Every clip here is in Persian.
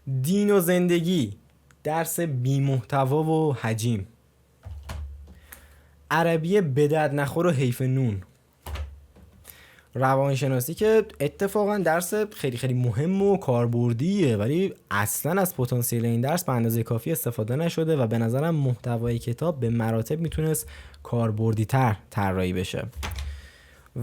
دین و زندگی، درس بی محتوا و حجیم، عربی به درد نخور و حیف نون، روانشناسی که اتفاقا درس خیلی خیلی مهم و کاربردیه ولی اصلا از پتانسیل این درس به اندازه کافی استفاده نشده و به نظرم محتوای کتاب به مراتب میتونست کاربردی تر طراحی بشه.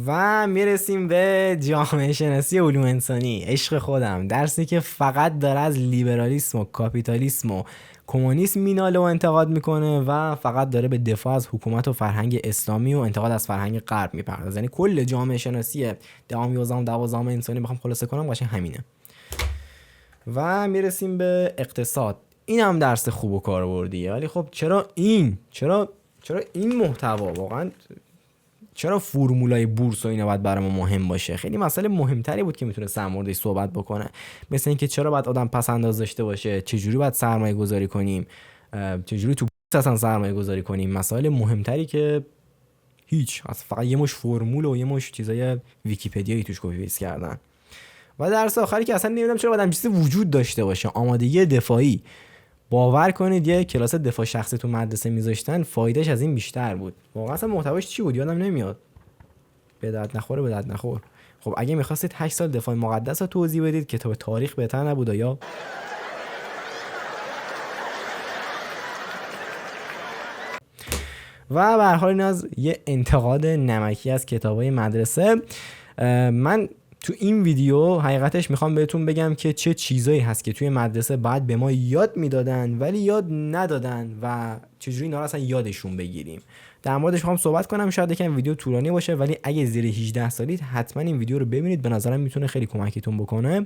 و میرسیم به جامعه شناسی علوم انسانی، عشق خودم، درسی که فقط داره از لیبرالیسم و کاپیتالیسم و کمونیسم میناله و انتقاد میکنه و فقط داره به دفاع از حکومت و فرهنگ اسلامی و انتقاد از فرهنگ غرب میپردازه. یعنی کل جامعه شناسی دهم، یازدهم، دوازدهم انسانی بخوام خلاصه کنم قشنگ همینه. و میرسیم به اقتصاد، این هم درس خوب و کاربردیه ولی خب چرا این محتوا واقعا، چرا فرمولای بورس و اینا باید برای ما مهم باشه؟ خیلی مسئله مهمتری بود که میتونه در موردش صحبت بکنه، مثل اینکه چرا باید آدم پس انداز داشته باشه، چجوری باید سرمایه گذاری کنیم، چجوری تو بورس اصلا سرمایه گذاری کنیم، مسائل مهمتری که هیچ، فقط یه مش فرمول و یه مش چیزای ویکی‌پدیایی توش کپی پیست کردن. و درس آخری که اصلا نمیدونم چرا باید هم چیزی وجود داشته باشه، آمادگی دفاعی. باور کنید یه کلاس دفاع شخصی تو مدرسه میذاشتن فایدهش از این بیشتر بود. واقعا اصلا محتواش چی بود یادم نمیاد. به درد نخور. خب اگه میخواستید 8 سال دفاع مقدس رو توضیح بدید کتاب تاریخ بهتر نبود یا؟ و به هر حال این از یه انتقاد نمکی از کتابای مدرسه. من تو این ویدیو حقیقتش میخوام بهتون بگم که چه چیزایی هست که توی مدرسه بعد به ما یاد میدادن ولی یاد ندادن و چجوری اینا رو اصلا یادشون بگیریم. در موردش میخوام صحبت کنم. شاید یکم ویدیو طولانی باشه ولی اگه زیر 18 سالید حتما این ویدیو رو ببینید، به نظرم میتونه خیلی کمکتون بکنه.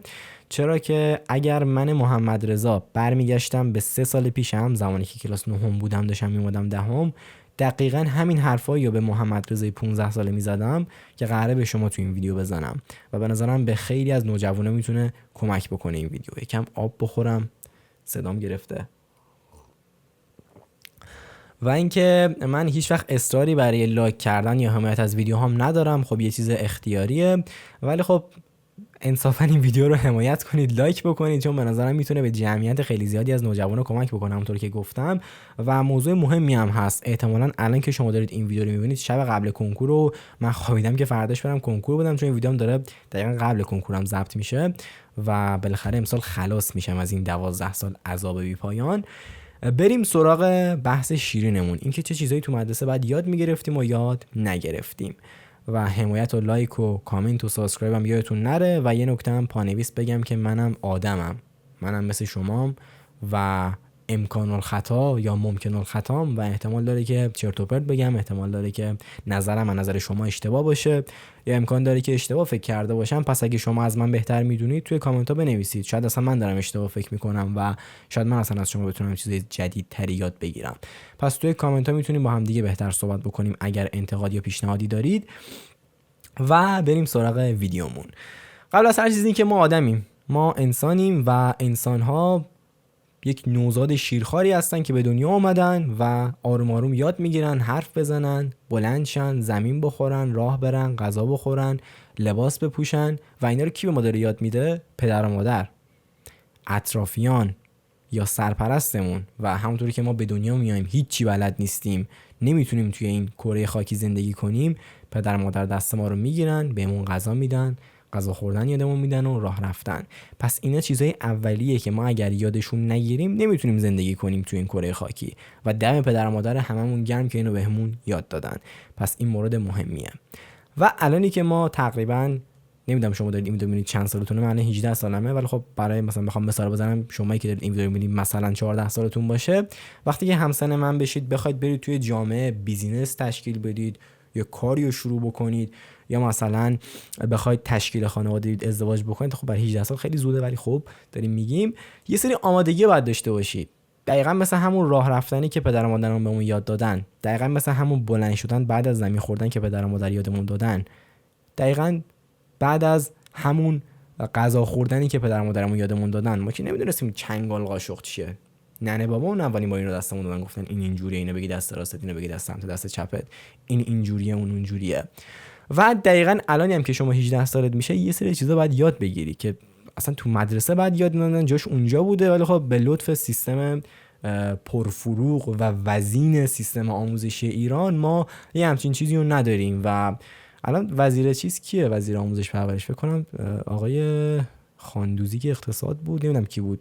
چرا که اگر من محمد رضا برمیگشتم به 3 سال پیشم، زمانی که کلاس 9 بودم داشتم میومدم دهم، دقیقاً همین حرفایی رو به محمد رضای 15 ساله میزدم که قراره به شما تو این ویدیو بزنم و به نظرم به خیلی از نوجوانا میتونه کمک بکنه این ویدیو. یکم آب بخورم، صدام گرفته. و اینکه من هیچ وقت اصراری برای لایک کردن یا حمایت از ویدیوهام ندارم، خب یه چیز اختیاریه، ولی خب انصافا این ویدیو رو حمایت کنید، لایک بکنید، چون به نظرم میتونه به جمعیت خیلی زیادی از نوجوانا کمک بکنه همونطور که گفتم. و موضوع مهمی هم هست، احتمالاً الان که شما دارید این ویدیو رو میبینید شب قبل کنکور رو من خوابیدم که فرداش برم کنکور بدم، چون این ویدیوام داره دقیقاً قبل کنکورم ضبط میشه و بالاخره امسال خلاص میشم از این 12 سال عذاب بی پایان. بریم سراغ بحث شیرینمون، اینکه چه چیزایی تو مدرسه بعد یاد میگرفتیم و یاد نگرفتیم. و حمایت و لایک و کامنت و سابسکرایب هم یادتون نره. و یه نکته هم پانویس بگم که منم آدمم، منم مثل شمام و امکان الخطا یا ممکن الخطام و احتمال داره که چرت و پرت بگم، احتمال داره که نظرم از نظر شما اشتباه باشه یا امکان داره که اشتباه فکر کرده باشم. پس اگه شما از من بهتر میدونید توی کامنت ها بنویسید، شاید اصلا من دارم اشتباه فکر میکنم و شاید من اصلا از شما بتونم چیز جدیدتری یاد بگیرم. پس توی کامنت ها میتونیم با هم دیگه بهتر صحبت بکنیم اگر انتقاد یا پیشنهادی دارید. و بریم سراغ ویدیومون. قبل از هر چیزی که ما آدمیم، ما انسانیم و انسان‌ها یک نوزاد شیرخواری هستن که به دنیا آمدن و آروم آروم یاد میگیرن حرف بزنن، بلند شن، زمین بخورن، راه برن، غذا بخورن، لباس بپوشن. و اینا رو کی به ما داره یاد میده؟ پدر و مادر، اطرافیان یا سرپرستمون. و همونطوری که ما به دنیا میایم هیچی بلد نیستیم، نمیتونیم توی این کره خاکی زندگی کنیم، پدر مادر دست ما رو میگیرن، بهمون غذا میدن، غذا خوردن یادمون میدن و راه رفتن. پس اینا چیزای اولیه که ما اگر یادشون نگیریم نمیتونیم زندگی کنیم توی این کره خاکی. و دم پدر و مادر هممون گرم که اینو بهمون یاد دادن. پس این مورد مهمیه. و الانی که ما تقریبا، نمیدونم شما دارید این ویدیو میبینید چند سالتونه، من 18 سالمه، ولی خب برای مثلا بخوام مثال بزنم، شمایی که دارید این ویدیو میبینید مثلا 14 سالتون باشه، وقتی که همسن من بشید بخواید برید توی جامعه بیزینس تشکیل بدید یا کاری رو شروع بکنید یا مثلا بخواید تشکیل خانواده بدید، ازدواج بکنید، خب برای 18 سال خیلی زوده، ولی خب داریم میگیم یه سری آمادگی باید داشته باشید. دقیقاً مثل همون راه رفتنی که پدر و مادرمون بهمون یاد دادن، دقیقاً مثل همون بلند شدن بعد از زمین خوردن که پدر و مادر یادمون دادن، دقیقاً بعد از همون غذا خوردنی که پدر و مادرمون یادمون دادن. ما که نمیدونستیم چنگال قاشق چیه. ننه بابامون اولین بار اینو دستمون دادن، گفتن این اینجوریه، اینو بگی دست راستت، اینو بگی دست سمت دست چپت، این اینجوریه، اون اونجوریه. و دقیقاً الانی هم که شما 18 سالت میشه یه سری چیزا باید یاد بگیری که اصلا تو مدرسه بعد یاد میدادن، جاش اونجا بوده، ولی خب به لطف سیستم پرفروغ و وزین سیستم آموزشی ایران ما یه همچین چیزی رو نداریم. و الان وزیر چیز کیه؟ وزیر آموزش پرورش فکر کنم آقای خاندوزی که اقتصاد بود، نمیدونم کی بود.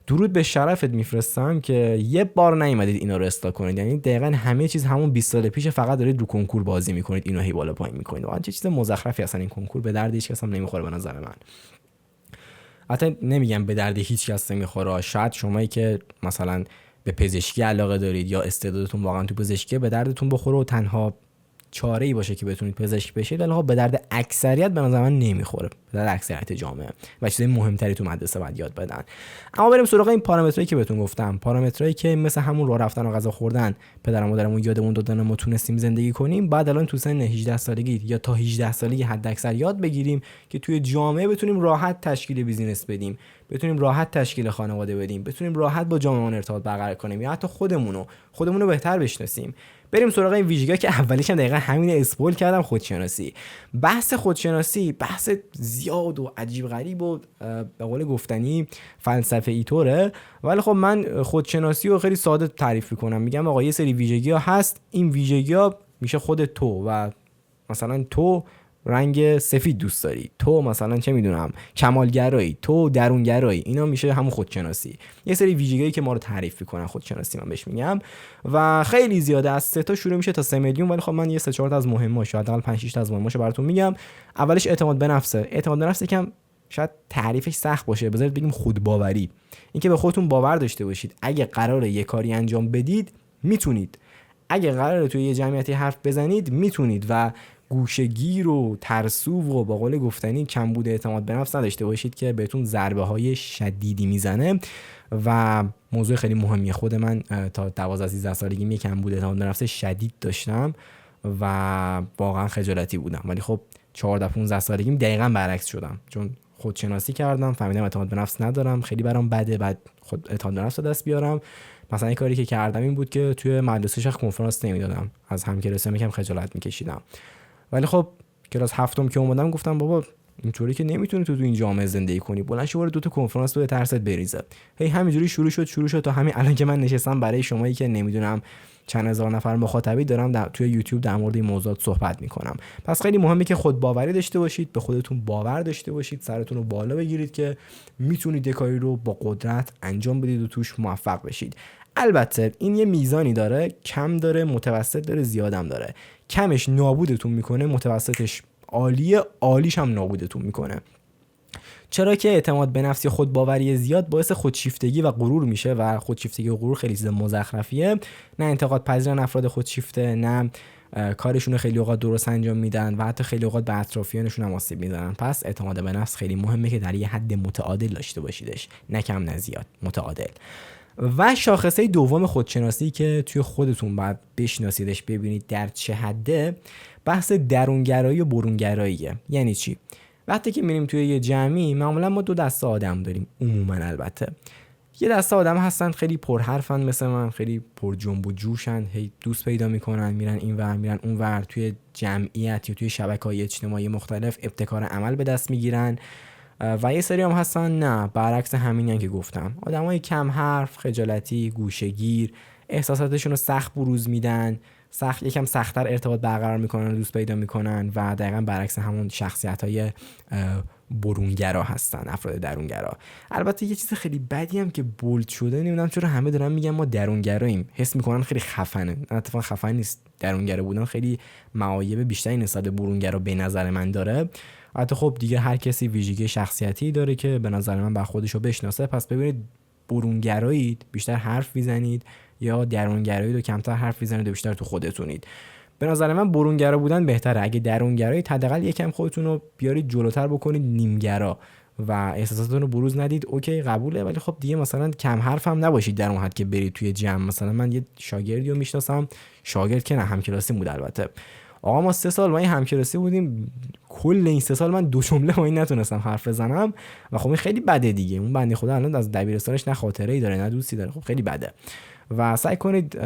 درود به شرفت میفرستم که یه بار نیومدید اینا رو اصلاح کنید، یعنی دقیقاً همه چیز همون 20 سال پیش، فقط دارید رو کنکور بازی میکنید، اینو هی بالا پایین میکنید. واقعا چه چیز مزخرفی اصلا این کنکور، به درد هیچ کس هم نمیخوره به نظر من. حتی نمیگم به درد هیچ کس نمیخوره، شاید شمایی که مثلا به پزشکی علاقه دارید یا استعدادتون واقعا تو پزشکی به دردتون بخوره و تنها چاره ای باشه که بتونید پزشک بشید، ولی خب به درد اکثریت به نظر من نمیخوره، به درد اکثریت جامعه، و چیزای مهمتری تو مدرسه باید یاد بدن. اما بریم سراغ این پارامترایی که بهتون گفتم، پارامترایی که مثل همون راه رفتن و غذا خوردن پدر و مادرمون یادمون دادن ما تونستیم زندگی کنیم، بعد الان تو سن 18 سالگی یا تا 18 سالگی حد اکثر یاد بگیریم که توی جامعه بتونیم راحت تشکیل بیزینس بدیم، بتونیم راحت تشکیل خانواده بدیم، بتونیم راحت با جامعهمون ارتباط برقرار کنیم یا حتی خودمون رو بهتر بشناسیم. بریم سراغ این ویژگی‌ها که اولیش هم دقیقاً همین اسپول کردم، خودشناسی. بحث خودشناسی بحث زیاد و عجیب غریب و به قول گفتنی فلسفه ای طوره، ولی خب من خودشناسی رو خیلی ساده تعریف می‌کنم. میگم آقا یه سری ویژگی‌ها هست، این ویژگی‌ها میشه خود تو، و مثلا تو رنگ سفید دوست داری، تو مثلا چه میدونم کمالگرایی، تو درونگرایی، اینا میشه همون خودشناسی. یه سری ویژگی‌هایی که ما رو تعریف میکنن خودشناسی، من بهش میگم، و خیلی زیاده، از 3 تا شروع میشه تا 3 میلیون، ولی خب من یه 3-4 تا از مهماش، حداقل 5-6 تا از مهماش براتون میگم. اولش اعتماد به نفسه. اعتماد به نفس یکم شاید تعریفش سخت باشه، بذارید بگیم خودباوری. اینکه به خودتون باور داشته باشید اگه قراره یه کاری انجام بدید میتونید، اگه قراره توی یه جمعیتی حرف بزنید میتونید، و گوشه‌گیر و ترسو و با قول گفتنی کمبود اعتماد به نفس نداشته باشید که بهتون ضربه های شدیدی میزنه. و موضوع خیلی مهمیه، خود من تا 12-13 سالگی می کمبود اعتماد به نفس شدید داشتم و واقعا خجالتی بودم، ولی خب 14-15 سالگیم دقیقاً برعکس شدم، چون خودشناسی کردم، فهمیدم اعتماد به نفس ندارم، خیلی برام بده، بعد خود اعتماد به نفس دست بیارم. مثلا کاری که کردم این بود که توی مدرسه شخص کنفرانس نمیدادم، از همکلاسیام یکم خجالت میکشیدم، ولی خب کلاس هفتم که اومدم گفتم بابا اینطوری که نمیتونی تو این جامعه زندگی کنی، بلند شو برو 2 تا کنفرانس تو ترست بریزه. هی همینجوری شروع شد تا همین الان که من نشستم برای شمایی که نمیدونم چند هزار نفر مخاطبی دارم توی یوتیوب در مورد این موضوعات صحبت میکنم. پس خیلی مهمه که خود باوری داشته باشید، به خودتون باور داشته باشید، سرتون رو بالا بگیرید که میتونید یه کاری رو با قدرت انجام بدید و توش موفق بشید. البته این یه میزانی داره، کم داره، متوسط داره، زیادم داره. کمش نابودتون میکنه، متوسطش عالیه، عالیش هم نابودتون میکنه. چرا که اعتماد به نفس یا خودباوری زیاد باعث خودشیفتگی و غرور میشه، و خودشیفتگی و غرور خیلی چیز مزخرفیه. نه انتقاد پذیرن افراد خودشیفته، نه کارشون خیلی اوقات درست انجام میدن و حتی خیلی اوقات به اطرافیانشون هم آسیب میزنن. پس اعتماد به نفس خیلی مهمه که در یه حد متعادل داشته باشیدش، نه کم نه زیاد، متعادل. و شاخصه دوم خودشناسی که توی خودتون باید بشناسیدش، ببینید در چه حده، بحث درونگرایی و برونگراییه. یعنی چی؟ وقتی که میریم توی یه جمعی، معمولا ما 2 دسته آدم داریم، عموما البته. یه دسته آدم هستن خیلی پرحرفن مثل من، خیلی پر جنب و جوشن، هی دوست پیدا میکنن، میرن اینور میرن اونور، توی جمعیت یا توی شبکه‌های اجتماعی مختلف ابتکار عمل به دست میگیرن. و یه سری هم هستن نه، برعکس همینن که گفتم، آدمای کم حرف، خجالتی، گوشه‌گیر، احساساتشون رو سخت بروز میدن، یکم سخت‌تر ارتباط برقرار میکنن، دوست پیدا میکنن، و دقیقاً برعکس همون شخصیت‌های برونگرا هستن، افراد درونگرا. البته یه چیز خیلی بدی هم که بولد شده، نمیدونم چرا همه دارن میگن ما درونگراییم، حس میکنن خیلی خفنه. اتفاقا خفن نیست، درونگرا بودن خیلی معایب بیشتری نسبت به برونگرا به نظر من داره. البته خب دیگه هر کسی ویژگی شخصیتی داره که به نظر من بر خودش رو بشناسه. پس ببینید برونگرایید بیشتر حرف میزنید، یا درونگرایید و کمتر حرف میزنید و بیشتر تو خودتونید. به نظر من برونگرا بودن بهتره. اگه درونگرایید حداقل یکم خودتون رو بیارید جلوتر بکنید، نیمگرا، و احساساتتون رو بروز ندید، اوکی قبوله، ولی خب دیگه مثلا کم حرف هم نباشید در اون حد که برید توی جمع. مثلا من یه شاگردی رو میشناسم، شاگرد که نه، همکلاسی بود البته. آقا ما 3 سال با این همکلاسی بودیم، کل این 3 سال من 2 جمله با این نتونستم حرف بزنم، و خب این خیلی بده دیگه. اون بنده خدا الان از دبیرستانش نه خاطره‌ای داره نه دوستی داره، خب خیلی بده. و سعی کنید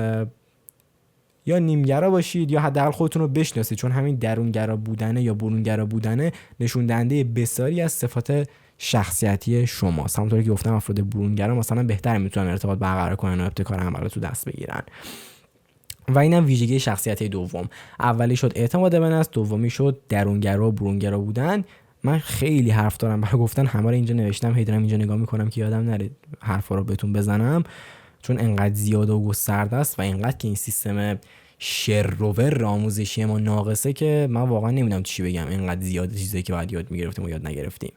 یا نیمگرا باشید یا حداقل خودتون رو بشناسید، چون همین درونگرا بودنه یا برونگرا بودنه نشون دهنده بسیاری از صفات شخصیتی شماست. همونطوری که گفتم افراد برونگرا مثلا بهتر میتونن ارتباط برقرار کنن و ابتکار عمل تو دست بگیرن. و اینم ویژگی شخصیت دوم. اولی شد اعتماد به نفس، دومی شد درونگرا و برونگرا بودن. من خیلی حرف دارم برای گفتن، همه رو اینجا نوشتم، هی دارم اینجا نگاه میکنم که یادم نره حرفا رو بهتون بزنم، چون انقدر زیاده و گسترده است و انقدر که این سیستم شروور آموزشی ما ناقصه که من واقعا نمیدونم چی بگم، انقدر زیاده چیزایی که باید یاد میگرفتیم و یاد نگرفتیم.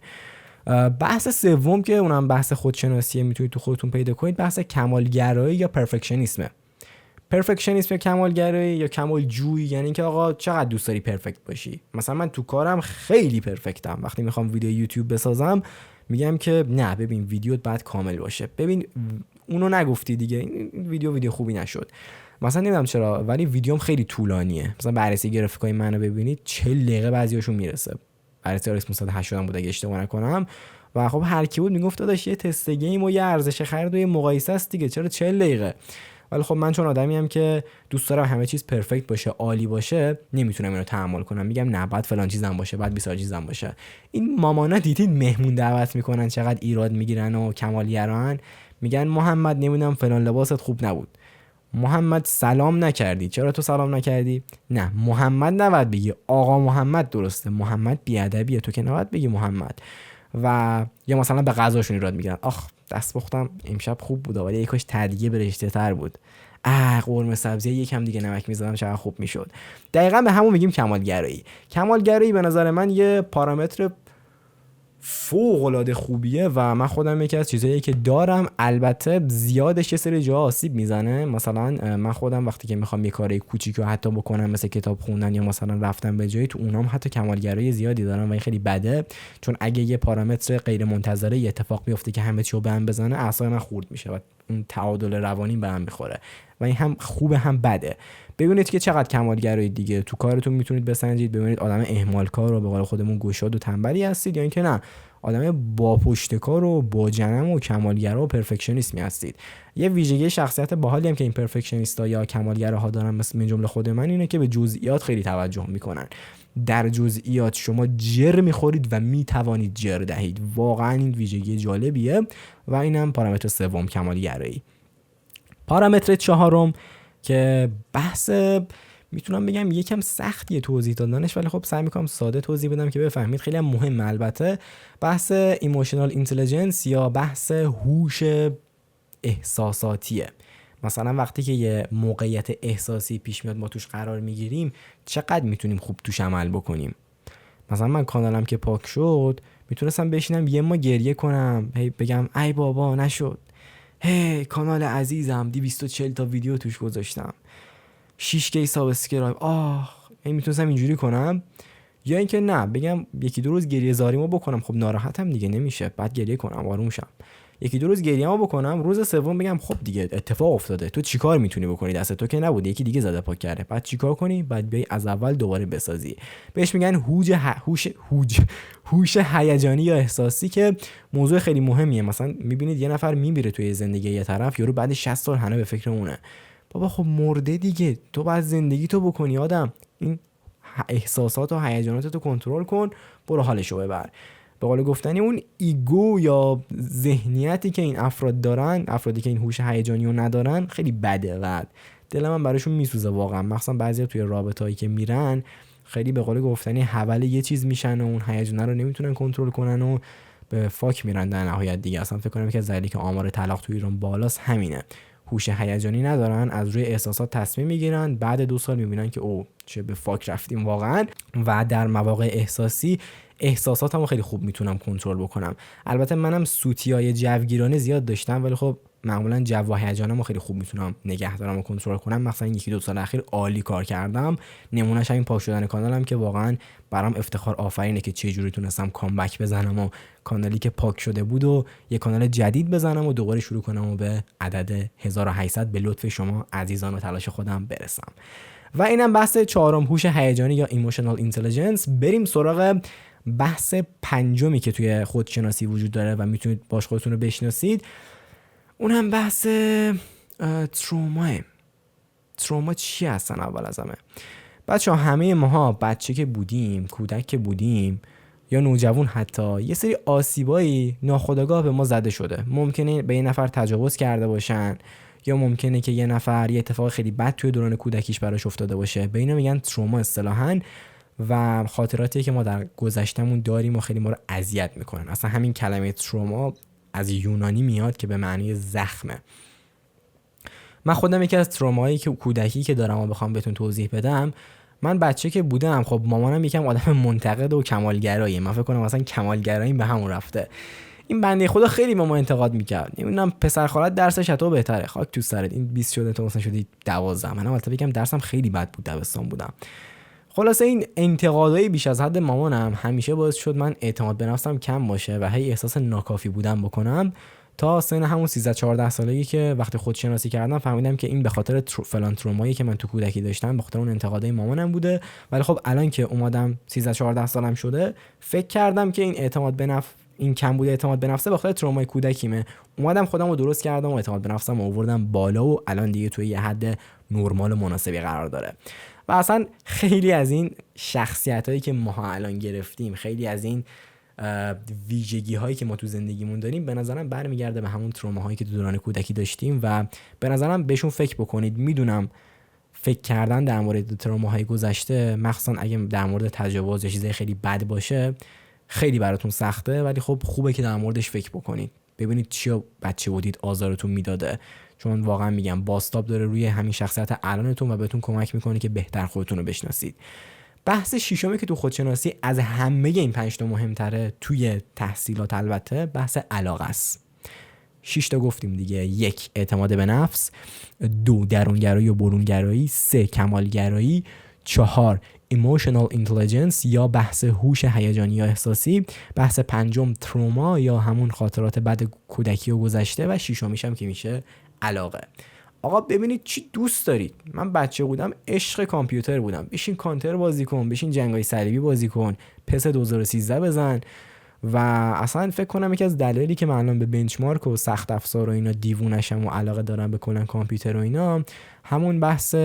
بحث سوم که اونم بحث خودشناسیه، میتونید تو خودتون پیدا کنید، بحث کمالگرایی یا پرفکشنیسمه. پرفکشنیسم یا کمالگرایی یا کمالجویی، یعنی که آقا چقدر دوست داری پرفکت باشی. مثلا من تو کارم خیلی پرفکتم، وقتی میخوام ویدیو یوتیوب بسازم میگم که نه ببین ویدیوت باید کامل باشه، ببین اونو نگفتی دیگه، این ویدیو خوبی نشد. مثلا نمیدونم چرا ولی ویدیوم خیلی طولانیه، مثلا بررسی گرافیکای منو ببینید 40 دقیقه بعضیاشون میرسه. بررسی RX 580 بود اگه اشتباه نکنم. و خب هر کی بود میگفت داداش یه تست گیم و یه ارزش خرید و یه مقایسه است دیگه، چرا 40 دقیقه؟ ولی خب من چون آدمیم که دوست دارم همه چیز پرفکت باشه، عالی باشه، نمیتونم اینو تحمل کنم، میگم نه بعد فلان چیزام باشه، بعد 20 چیزام باشه. این مامانا دیدین مهمون دعوت میکنن چقدر ایراد میگیرن و کمالگران، میگن محمد نمیدونم فلان لباست خوب نبود، محمد سلام نکردی، چرا تو سلام نکردی؟ نه محمد نباید بگی آقا محمد درسته، محمد بیادبیه، تو که نباید بگی محمد. و یا مثلا به غذاشون ایراد میگیرن، آخ دست پختم امشب خوب بود ولی یکاش تدیه برشته تر بود، قرمه سبزی یکم دیگه نمک میذارم چقدر خوب میشد. دقیقاً به همون میگیم کمالگرایی. کمالگرایی به نظر من یه پارامتر فوق العاده خوبیه و من خودم یکی از چیزایی که دارم، البته زیادش یه سری جا آسیب میزنه. مثلا من خودم وقتی که میخوام یه کاری کوچیکو حتی بکنم مثل کتاب خوندن یا مثلا رفتن به جایی، تو اونام حتی کمالگرایی زیادی دارم و این خیلی بده، چون اگه یه پارامتر غیر منتظره یه اتفاق بیفته که همه چیو به هم بزنه اعصاب من خورد میشه و اون تعادل روانی به هم میخوره و این هم خوبه هم بده. ببینید که چقدر کمالگرایی دیگه تو کارتون میتونید بسنجید، ببینید آدم اهمالکار و به قول خودمون گشاد و تنبلی هستید یا اینکه نه آدم با پشتکار و با جنم و کمالگرا و پرفکشنیسمی هستید. یه ویژگی شخصیت باحالی هم که این پرفکشنیستا یا کمالگراها دارن مثل من جمله خود من اینه که به جزئیات خیلی توجه میکنن. در جزئیات شما جر میخورید و میتوانید جر دهید. واقعا این ویژگی جالبیه و اینم پارامتر سوم، کمالگرایی. پارامتر چهارم که بحث میتونم بگم یکم سختیه توضیح دادنش، ولی خب سعی میکنم ساده توضیح بدم که بفهمید، خیلی هم مهمه. البته بحث ایموشنال اینتلیجنس یا بحث هوش احساساتیه. مثلا وقتی که یه موقعیت احساسی پیش میاد ما توش قرار میگیریم چقدر میتونیم خوب توش عمل بکنیم. مثلا من کانالم که پاک شد میتونستم بشینم یه ما گریه کنم، هی بگم ای بابا نشد، هی کانال عزیزم 240 تا ویدیو توش گذاشتم، 6K سابسکرایب، میتونستم اینجوری کنم. یا اینکه نه بگم یکی دو روز گریه زاریمو بکنم، خب ناراحتم دیگه نمیشه، بعد گریه کنم آروم شم، یکی دو روز گریه‌مو بکنم، روز سوم بگم خب دیگه اتفاق افتاده، تو چیکار میتونی بکنی، دست تو که نبود، یکی دیگه زده پاک کرده، بعد چیکار کنی؟ بعد بیای از اول دوباره بسازی. بهش میگن هوش هیجانی یا احساسی که موضوع خیلی مهمیه. مثلا میبینید یه نفر میمیره توی زندگی یه طرف، یارو بعد 60 سال هنوز به فکر اونه. بابا خب مرده دیگه، تو باید زندگی تو بکنی آدم، این احساسات و هیجانات تو کنترل کن، برو حالشو ببر. به قول گفتنی اون ایگو یا ذهنیتی که این افراد دارن، افرادی که این هوش هیجانی رو ندارن، خیلی بده و دل من براشون میسوزه واقعا. مثلا بعضیا توی رابطه‌ای که میرن خیلی به قول گفتنی حول یه چیز میشن و اون هیجان رو نمیتونن کنترل کنن و به فاک میرن در نهایت دیگه. اصلا فکر کنم که از دلیلی که آمار طلاق توی ایران بالاست همینه، هوش هیجانی ندارن، از روی احساسات تصمیم میگیرن، بعد 2 سال میبینن که او چه به فاک رفتیم واقعا. و در مواقع احساسی احساساتمو خیلی خوب میتونم کنترل بکنم. البته منم سوتیای جوگیرانه زیاد داشتم، ولی خب معمولا جو و هیجانمو خیلی خوب میتونم نگه دارم و کنترل کنم. مثلا 1-2 سال اخیر عالی کار کردم، نمونهش همین پاک شدن کانالم که واقعا برام افتخار آفرینه که چه جوری تونستم کامبک بزنم و کانالی که پاک شده بود و یه کانال جدید بزنم و دوباره شروع کنم و به عدد 1800 به لطف شما عزیزان و تلاش خودم برسم. و اینم بحث چهارم، هوش هیجانی یا ایموشنال اینتلیجنس. بریم سراغ بحث پنجمی که توی خودشناسی وجود داره و میتونید باش خودتون رو بشناسید، اون هم بحث تروماه. تروما چی هستن؟ اول از همه بچه ها، همه ماها بچه که بودیم، کودک که بودیم، یا نوجوان حتی یه سری آسیبایی ناخودآگاه به ما زده شده. ممکنه به یه نفر تجاوز کرده باشن، یا ممکنه که یه نفر یه اتفاق خیلی بد توی دوران کودکیش براش افتاده باشه. به اینا میگن تروما اصطلاحاً، و خاطراتی که ما در گذشتمون داریم و خیلی ما رو اذیت میکنن. اصلا همین کلمه تروما از یونانی میاد که به معنی زخمه. من خودم یکی از تروماهایی که کودکی که دارم و بخوام بهتون توضیح بدم، من بچه که بودم خب مامانم یکم آدم منتقد و کمالگراییه. من فکر کنم مثلا کمالگراییم به همون رفته. این بنده خدا خیلی به ما انتقاد میکرد، نمیدونم پسر خالت درسش تو بهتره، خاک تو سرت، این 20 شده تو مثلا شدی 12. منم البته بگم درسم خیلی بد بود، دبستان بودم. خلاصه این انتقادای بیش از حد مامانم همیشه باعث شد من اعتماد به نفسم کم باشه و هی احساس ناکافی بودن بکنم، تا سن همون 13 14 سالگی که وقتی خودشناسی کردم فهمیدم که این به خاطر فلان ترومایی که من تو کودکی داشتم، به خاطر اون انتقادای مامانم بوده. ولی خب الان که اومدم 13 14 سالم شده، فکر کردم که این اعتماد به نفس، این کم بوده اعتماد به نفسه به خاطر ترومای کودکیمه. اومدم خودم رو درست کردم و اعتماد به نفسم آوردم بالا و الان دیگه توی یه حد نرمال مناسبی قرار داره. و اصلا خیلی از این شخصیتایی که ما الان گرفتیم، خیلی از این ویژگی هایی که ما تو زندگیمون داریم، به نظرم برمیگرده به همون تروماهایی که تو دوران کودکی داشتیم و به نظرم بهشون فکر بکنید. میدونم فکر کردن در مورد تروماهای گذشته، مخصوصا اگه در مورد تجاوز یا چیزای خیلی بد باشه، خیلی براتون سخته، ولی خب خوبه که در موردش فکر بکنید، ببینید چیا بچه بودید آزارتون میداده، چون واقعا میگم بازتاب داره روی همین شخصیت الانتون و بهتون کمک میکنه که بهتر خودتون رو بشناسید. بحث ششمی که تو خودشناسی از همه این 5 تا مهمتره توی تحصیلات، البته بحث علاقه است. 6 تا گفتیم دیگه: 1 اعتماد به نفس، 2 درونگرایی و برونگرایی، 3 کمالگرایی، 4 emotional intelligence یا بحث هوش هیجانی یا احساسی، بحث 5 تروما یا همون خاطرات بد کودکی و گذشته، و 6 هم که میشه علاقه. آقا ببینید چی دوست دارید. من بچه بودم عشق کامپیوتر بودم، بشین کانتر بازی کن، بشین جنگای صلیبی بازی کن، پس 2013 بزن. و اصلا فکر کنم یکی از دلایلی که من الان به بنچمارک و سخت افزار و اینا دیوونشم و علاقه دارم به کلا کامپیوتر و اینا، همون بحث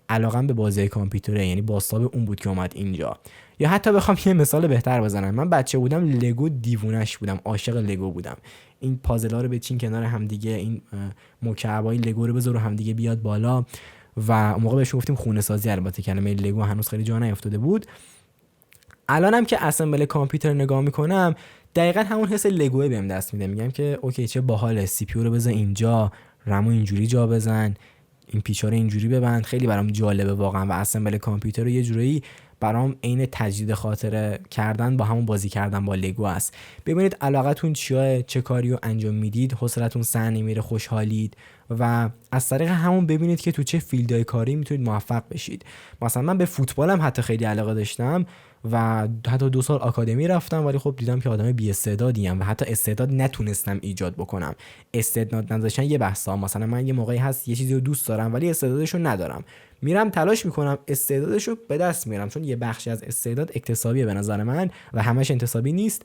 علاقم به بازی کامپیوتره، یعنی بازتاب اون بود که اومد اینجا. یا حتی بخوام یه مثال بهتر بزنم، من بچه بودم لگو دیوونش بودم، عاشق لگو بودم. این پازلا رو بچین کنار هم دیگه، این مکعبای لگو رو بذار رو هم دیگه بیاد بالا، و اون موقع بهش گفتیم خونه سازی. البته کلمه لگو هنوز خیلی جا نیافتاده بود. الانم که اسمبل کامپیوتر نگاه میکنم، دقیقاً همون حس لگوه بهم دست میده. میگم که اوکی چه باحاله، سی پی یو رو بذار اینجا، رمو اینجوری جا بزن، این پیچا رو اینجوری ببند. خیلی برام جالبه واقعا، و اسمبل کامپیوتر رو یه جوری برام عین تجدید خاطره کردن با همون بازی کردن با لگو است. ببینید علاقتون چیه، چه کاریو انجام میدید، حوصلتون سر نمیره، خوشحالید، و از طریق همون ببینید که تو چه فیلدهای کاری میتونید موفق بشید. مثلا من به فوتبالم حتی خیلی علاقه داشتم و حتی 2 سال آکادمی رفتم، ولی خب دیدم که آدم بی استعدادیم و حتی استعداد نتونستم ایجاد بکنم. استعداد نداشتن یه بحثا. مثلا من یه موقعی هست یه چیزی رو دوست دارم ولی استعدادشو ندارم، میرم تلاش میکنم استعدادشو به دست میارم، چون یه بخشی از استعداد اکتسابیه به نظر من و همش انتسابی نیست.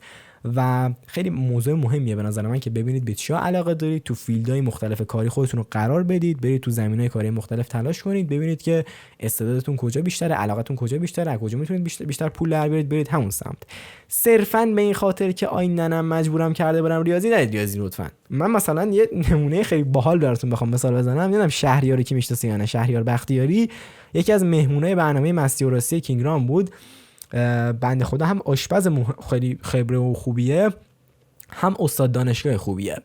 و خیلی موضوع مهمیه به نظر من که ببینید به چیا علاقه دارید، تو فیلدهای مختلف کاری خودتون رو قرار بدید، برید تو زمینهای کاری مختلف تلاش کنید، ببینید که استعدادتون کجا بیشتره، علاقتون کجا بیشتره، از کجا میتونید بیشتر پول در بیارید، برید همون سمت. صرفاً به این خاطر که ننم مجبورم کرده برم ریاضی، نرید ریاضی لطفاً. من مثلا یه نمونه خیلی باحال براتون بخوام مثال بزنم، نمیدونم شهریاری کی میشناسه یا نه. شهریار بختیاری یکی از مهمونای برنامه مستی و راستی کینگرام بود. بنده خدا هم آشپز خیلی خبره و خوبیه، هم استاد دانشگاه خوبیه.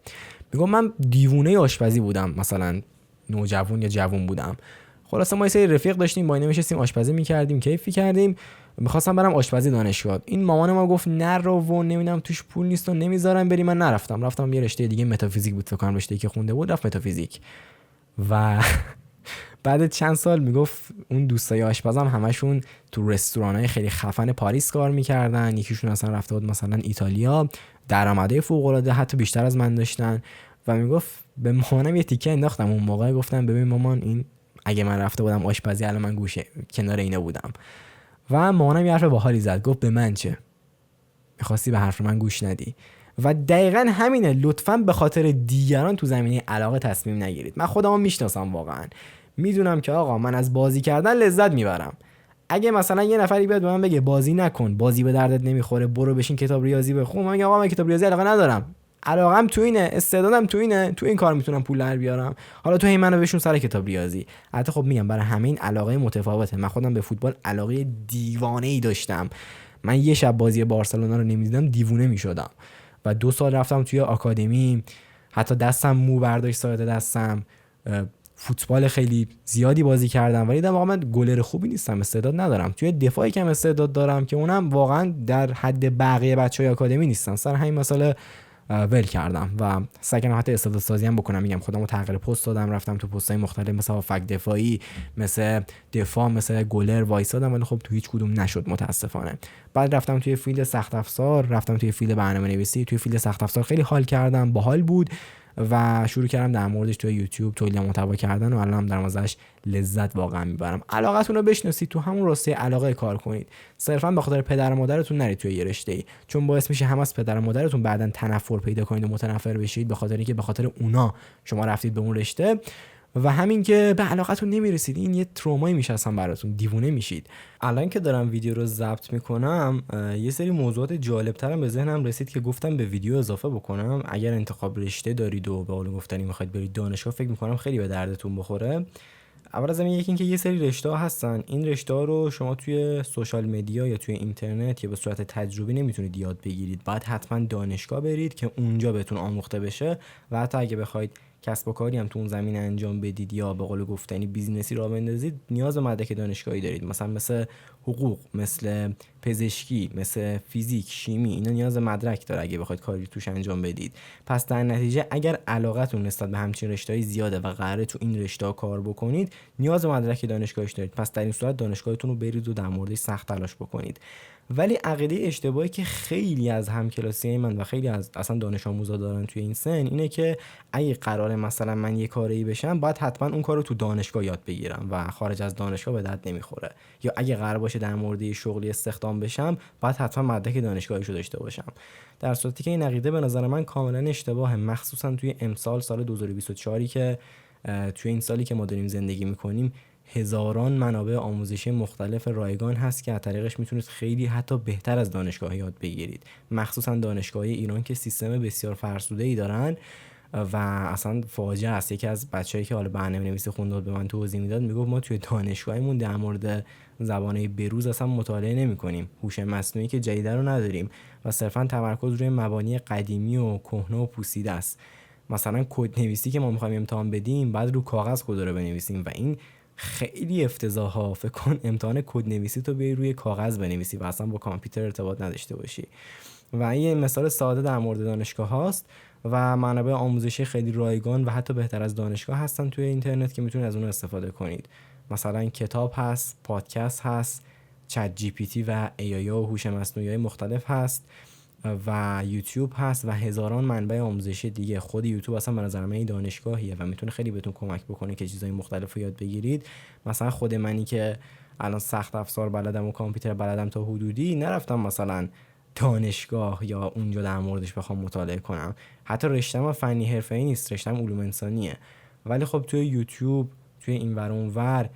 میگم من دیوونه آشپزی بودم، مثلا نوجوان یا جوان بودم. خلاصه ما یه سری رفیق داشتیم، با اینا میشستیم آشپزی میکردیم، کیف میکردیم. میخواستم برم آشپزی دانشگاه. این مامان ما گفت نرو و نمیدونم توش پول نیست و نمیذارم بری. من رفتم یه رشته دیگه متافیزیک بود فکر کنم رشته‌ای که خونده بود، رفت متافیزیک. و بعد چند سال میگفت اون دوستای آشپزم همشون تو رستورانای خیلی خفن پاریس کار میکردن، یکیشون اصلا رفته بود مثلا ایتالیا، درآمده فوق العاده حتی بیشتر از من داشتن. و میگفت به مامانم یه تیکه انداختم اون موقع، گفتم ببین مامان، این اگه من رفته بودم آشپزی الان من گوشه کنار اینا بودم. و مامانم یه حرف باحالی زد، گفت به من چه، می‌خواستی به حرف من گوش ندی. و دقیقاً همینه، لطفاً به خاطر دیگران تو زمینه علاقه تصمیم نگیرید. من خودمو میشناسم واقعاً، میدونم که آقا من از بازی کردن لذت میبرم، اگه مثلا یه نفری بیاد به من بگه بازی نکن، بازی به دردت نمیخوره، برو بشین کتاب ریاضی بخون، من میگم آقا من کتاب ریاضی علاقه ندارم، علاقم تو اینه، استعدادم تو اینه، تو این کار میتونم پول در بیارم، حالا تو منو بشون سر کتاب ریاضی. البته خب میگم برای همه این علاقه متفاوته. من خودم به فوتبال علاقه دیوانه‌ای داشتم. من یه شب بازی بارسلونا رو نمیدیدم دیوونه میشدم و 2 سال رفتم توی آکادمی، حتی دستم مو برداشت ساعت دستم، فوتبال خیلی زیادی بازی کردم، ولی دیدم واقعا من گلر خوبی نیستم، استعداد ندارم. توی دفاعی کم استعداد دارم که اونم واقعا در حد بقیه بچهای آکادمی نیستن. سر همین مسئله ول کردم و سعی کردم حتی استعداد سازی هم بکنم. میگم خودمو تغییر پست دادم، رفتم تو پست‌های مختلف مثل هافک دفاعی، مثل دفاع، مثل گلر وایسادم، ولی خب تو هیچ کدوم نشد متاسفانه. بعد رفتم توی فیلد سخت افزار، رفتم توی فیلد برنامه‌نویسی. توی فیلد سخت افزار خیلی حال کردم، باحال بود و شروع کردم در موردش توی یوتیوب تولید محتوا کردن و الانم در موردش لذت واقعا میبرم. علاقتون رو بشناسید، تو همون راسته علاقه کار کنید. صرفا به خاطر پدر و مادرتون نرید توی یه رشته‌ای، چون باعث میشه هم از پدر و مادرتون بعداً تنفر پیدا کنید و متنفر بشید به خاطر اینکه به خاطر اونا شما رفتید به اون رشته، و همین که به علاقتون نمیرسید این یه ترومایی میشه اصلا براتون، دیوونه میشید. الان که دارم ویدیو رو ضبط میکنم یه سری موضوعات جالب‌ترم به ذهنم رسید که گفتم به ویدیو اضافه بکنم. اگر انتخاب رشته دارید و به قول گفتنی میخواید برید دانشگاه، فکر میکنم خیلی به دردتون بخوره. اول از همه یکی اینکه یه سری رشته‌ها هستن، این رشته‌ها رو شما توی سوشال مدیا یا توی اینترنت یا به صورت تجربی نمیتونید یاد بگیرید. باید حتما دانشگاه برید که اونجا بهتون آموخته بشه و حتی اگه بخواید کسب و کاری هم تو اون زمینه انجام بدید یا به قول گفتنی بیزینسی راه بندازید، نیاز به مدرک دانشگاهی دارید. مثل حقوق، مثل پزشکی، مثل فیزیک، شیمی، اینا نیاز به مدرک داره اگه بخواید کاری توش انجام بدید. پس در نتیجه اگر علاقتون نسبت به همچین رشته‌ای زیاده و قراره تو این رشته‌ها کار بکنید، نیاز به مدرک دانشگاهیش دارید. پس در این صورت دانشگاهتون رو برید و در موردش سخت تلاش بکنید. ولی عقیده اشتباهی که خیلی از همکلاسیای من و خیلی از اصلا دانش آموزا دارن توی این سن اینه که اگه قراره مثلا من یه کاری بشم، باید حتما اون کارو تو دانشگاه یاد بگیرم و خارج از دانشگاه به درد نمیخوره. یا اگه قرار باشه در مورد شغلی استخدام بشم، باید حتما مدرک دانشگاهیشو داشته باشم. در صورتی که این عقیده به نظر من کاملا اشتباهه، مخصوصا توی امسال سال 2024 که توی این سالی که ما داریم زندگی میکنیم هزاران منابع آموزشی مختلف رایگان هست که از طریقش میتونید خیلی حتی بهتر از دانشگاه یاد بگیرید. مخصوصا دانشگاه‌های ایران که سیستم بسیار فرسوده‌ای دارن و اصلا فاجعه است. یکی از بچه‌ای که حالا برنامه‌نویسی خونده به من توضیح میداد، میگفت ما توی دانشگاهمون در مورد زبان‌های بروز اصلا مطالعه نمی‌کنیم، هوش مصنوعی که جدیده رو نداریم و صرفاً تمرکز روی مبانی قدیمی و کهنه و پوسیده است. مثلا کدنویسی که ما می‌خوایم امتحان بدیم، بعد رو کاغذ کد رو بنویسیم و این خیلی افتضاح ها. فکر کن امتحان کدنویسی تو بیای روی کاغذ بنویسی و اصلا با کامپیوتر ارتباط نداشته باشی. و این مثال ساده در مورد دانشگاه هاست و منابع آموزشی خیلی رایگان و حتی بهتر از دانشگاه هستن توی اینترنت که میتونید از اون استفاده کنید. مثلا کتاب هست، پادکست هست، چت جی پی تی و ای آی و هوش مصنوعی مختلف هست و یوتیوب هست و هزاران منبع آموزشی دیگه. خود یوتیوب اصلا به نظر من این دانشگاهیه و میتونه خیلی بهتون کمک بکنه که چیزای مختلف رو یاد بگیرید. مثلا خود منی که الان سخت افزار بلدم و کامپیوتر بلدم تا حدودی، نرفتم مثلا دانشگاه یا اونجا در موردش بخوام مطالعه کنم. حتی رشته‌ام فنی حرفه‌ای نیست، رشته‌ام علوم انسانیه، ولی خب توی یوتیوب، توی این ور اون ور،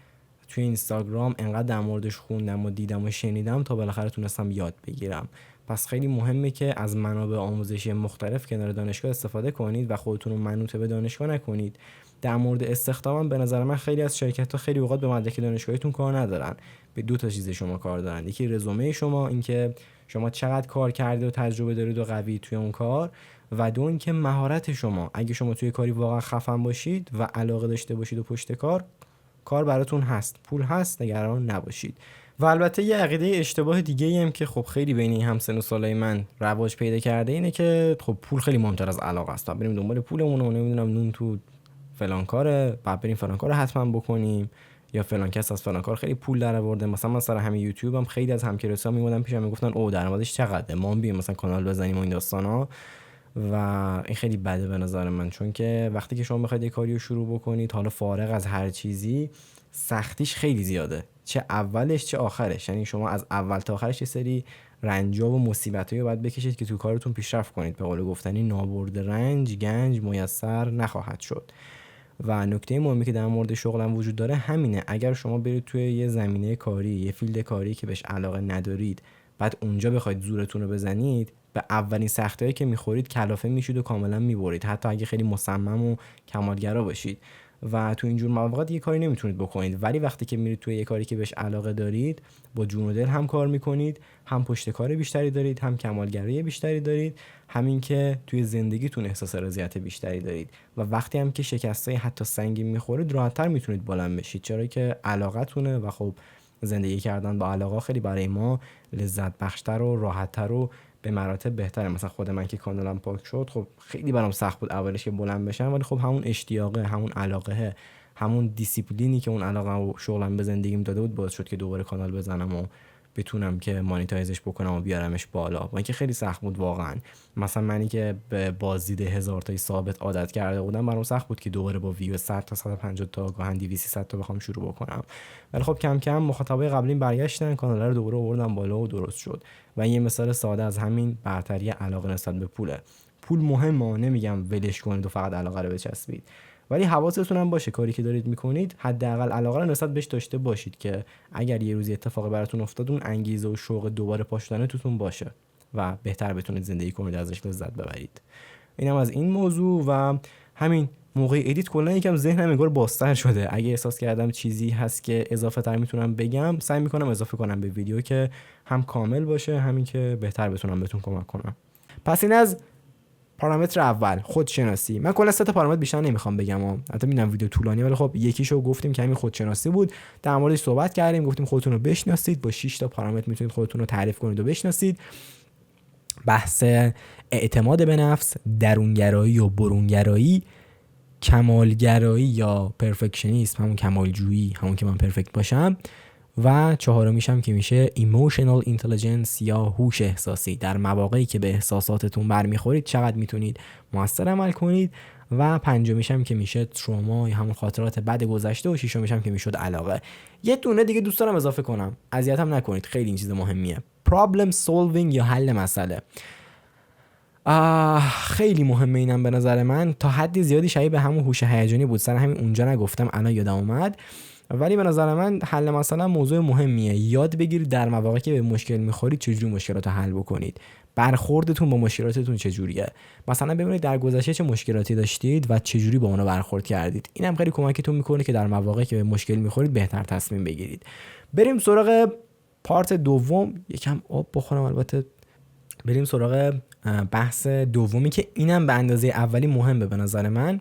توی اینستاگرام انقدر در موردش خوندم و دیدم و شنیدم تا بالاخره تونستم یاد بگیرم. پس خیلی مهمه که از منابع آموزشی مختلف کنار دانشگاه استفاده کنید و خودتون رو منوط به دانشگاه نکنید. در مورد استخدام به نظر من خیلی از شرکت‌ها خیلی اوقات به مدرک دانشگاهیتون کار ندارن، به 2 تا چیز شما کار دارن. یکی رزومه شما، اینکه شما چقدر کار کردید و تجربه دارید و قوی توی اون کار، و 2 اینکه مهارت شما. اگه شما توی کاری واقعا خفن باشید و علاقه داشته باشید و پشت کار براتون هست، پول هست، نگران نباشید. و البته یه عقیده اشتباه دیگه هم که خب خیلی بین این همسن و سالای من رواج پیدا کرده اینه که خب پول خیلی مهمتر از علاقه است. بریم دنبال پولمون و نمیدونم نون تو فلان کاره، بعد بریم فلان کارو حتما بکنیم، یا فلان کس از فلان کار خیلی پول در آورده. مثلا سر همین یوتیوب هم خیلی از همکلاسی‌ها میومدن پیشم میگفتن او درآمدش چقدره، ما هم بیایم مثلا کانال بزنیم و این داستانا. و این خیلی بده به نظر من، چون که وقتی که شما بخواید یه کاریو شروع بکنید، حالا فارغ از هر چیزی، سختیش خیلی زیاده، چه اولش چه آخرش. یعنی شما از اول تا آخرش یه سری رنجا و مصیبتایی رو باید بکشید که تو کارتون پیشرفت کنید. به قول گفتنی نابرده رنج گنج میسر نخواهد شد. و نکته مهمی که در مورد شغلم وجود داره همینه. اگر شما برید توی یه زمینه کاری، یه فیلد کاری که بهش علاقه ندارید، بعد اونجا بخواید زورتون رو بزنید، به اولین سختی‌هایی که می‌خورید کلافه میشید و کاملا می‌برید، حتی اگه خیلی مصمم و کمالگرا باشید. و تو اینجور مواقع دیگه کاری نمیتونید بکنید. ولی وقتی که میرید توی یه کاری که بهش علاقه دارید، با جون و دل هم کار میکنید، هم پشت کار بیشتری دارید، هم کمالگرایی بیشتری دارید، همین که توی زندگیتون احساس رضایت بیشتری دارید. و وقتی هم که شکستای حتی سنگین میخورید، راحت‌تر میتونید بلند بشید، چرا که علاقتونه. و خب زندگی کردن با علاقه خیلی برای ما لذت بخشتر و راحت‌تر و به مراتب بهتره. مثلا خود من که کانالم پاک شد، خب خیلی برام سخت بود اولش که بلند بشم، ولی خب همون اشتیاقه، همون علاقه، همون دیسیپلینی که اون علاقه و شغلم به زندگیم داده بود باعث شد که دوباره کانال بزنم و بتونم که مانیتایزش بکنم و بیارمش بالا. و اینکه خیلی سخت بود واقعا. مثلا منی که به بازدید 1000 تای ثابت عادت کرده بودم، برام سخت بود که دوباره با ویو 100 تا 150 تا گاهن 200 300 تا بخوام شروع بکنم. ولی خب کم کم مخاطبای قبلیم برگشتن، کانال رو دوباره آوردم بالا و درست شد. و این یه مثال ساده از همین برتری علاقه نسبت به پوله. پول مهمه، نمیگم ولش کنید و فقط علاقه رو بچسبید، ولی حواستون هم باشه کاری که دارید میکنید حداقل علاقه رو نسبت بهش داشته باشید که اگر یه روزی اتفاقی براتون افتاد، اون انگیزه و شوق دوباره پا شدن توتون باشه و بهتر بتونید زندگی کنید، ازش لذت ببرید. اینم از این موضوع. و همین موقع ادیت کلا یکم ذهنم انگار بازتر شده. اگه احساس کردم چیزی هست که اضافه تر میتونم بگم، سعی میکنم اضافه کنم به ویدیو که هم کامل باشه، همین که بهتر بتونم بهتون کمک کنم. پس این از پارامتر اول، خودشناسی. من کلا 3 تا پارامتر بیشتر نمیخوام بگم، البته میدونم ویدیو طولانی، ولی خب یکیشو گفتیم که همین خودشناسی بود، در موردش صحبت کردیم، گفتیم خودتون رو بشناسید. با 6 تا پارامتر میتونید خودتون رو تعریف کنید و بشناسید. بحث اعتماد به نفس، درونگرایی و برونگرایی، کمالگرایی یا پرفکشنیسم، همون کمالجویی، همون که من پرفکت باشم، و چهارمیشم که میشه ایموشنال اینتلیجنس یا هوش احساسی. در مواقعی که به احساساتتون برمیخورید چقدر میتونید موثر عمل کنید. و پنجمیشم که میشه تروما یا همون خاطرات بد گذشته. و ششمیشم که میشد علاقه. یه دونه دیگه دوست دارم اضافه کنم، اذیتم نکنید، خیلی این چیز مهمیه. پرابلم سولوینگ یا حل مسئله. خیلی مهمه اینم به نظر من. تا حدی زیادی شبیه به همون هوش هیجانی بود، سر همین اونجا نگفتم، الان یادم اومد. ولی به نظر من حل مسئله موضوع مهمیه. یاد بگیرید در مواقعی که به مشکل میخورید چجوری مشکلات رو حل بکنید. برخوردتون با مشکلاتتون چجوریه. مثلا ببینید در گذشته چه مشکلاتی داشتید و چجوری با اونها برخورد کردید. اینم خیلی کمکتون میکنه که در مواقعی که به مشکل میخورید بهتر تصمیم بگیرید. بریم سراغ پارت دوم. یکم آب بخورم البته. بریم سراغ بحث دومی که اینم به اندازه اولی مهمه به نظر من.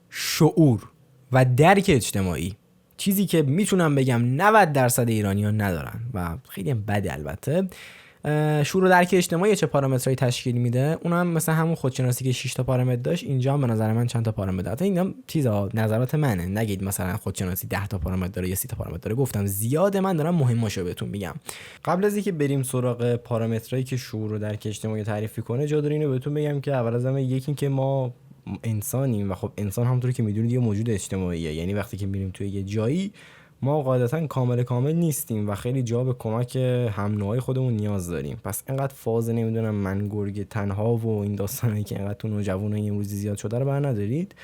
شعور و درک اجتماعی. چیزی که میتونم بگم 90% ایرانیان ندارن و خیلی بده. البته شعور و درک اجتماعی چه پارامترایی تشکیل میده؟ اونم مثلا همون خودشناسی که 6 تا پارامتر داشت، اینجا هم به نظر من چند تا پارامتر داره. اینا چیزا نظرات منه، نگید مثلا خودشناسی 10 تا پارامتر داره یا 30 تا پارامتر داره. گفتم زیاده، من دارم مهماشو بهتون میگم. قبل از اینکه بریم سراغ پارامترایی که شعور و درک اجتماعی تعریف کنه، جا داره اینو بهتون بگم که اول از همه یکی که ما انسانیم و خب انسان همونطوری که میدونید یه موجود اجتماعیه. یعنی وقتی که میریم توی یه جایی، ما قاعدتا کامل نیستیم و خیلی جا به کمک هم نوعای خودمون نیاز داریم. پس اینقدر فاز نمیدونم من گرگ تنها و این داستانایی که اینقدر تو نوجوانای امروزی زیاد شده رو بر ندارید.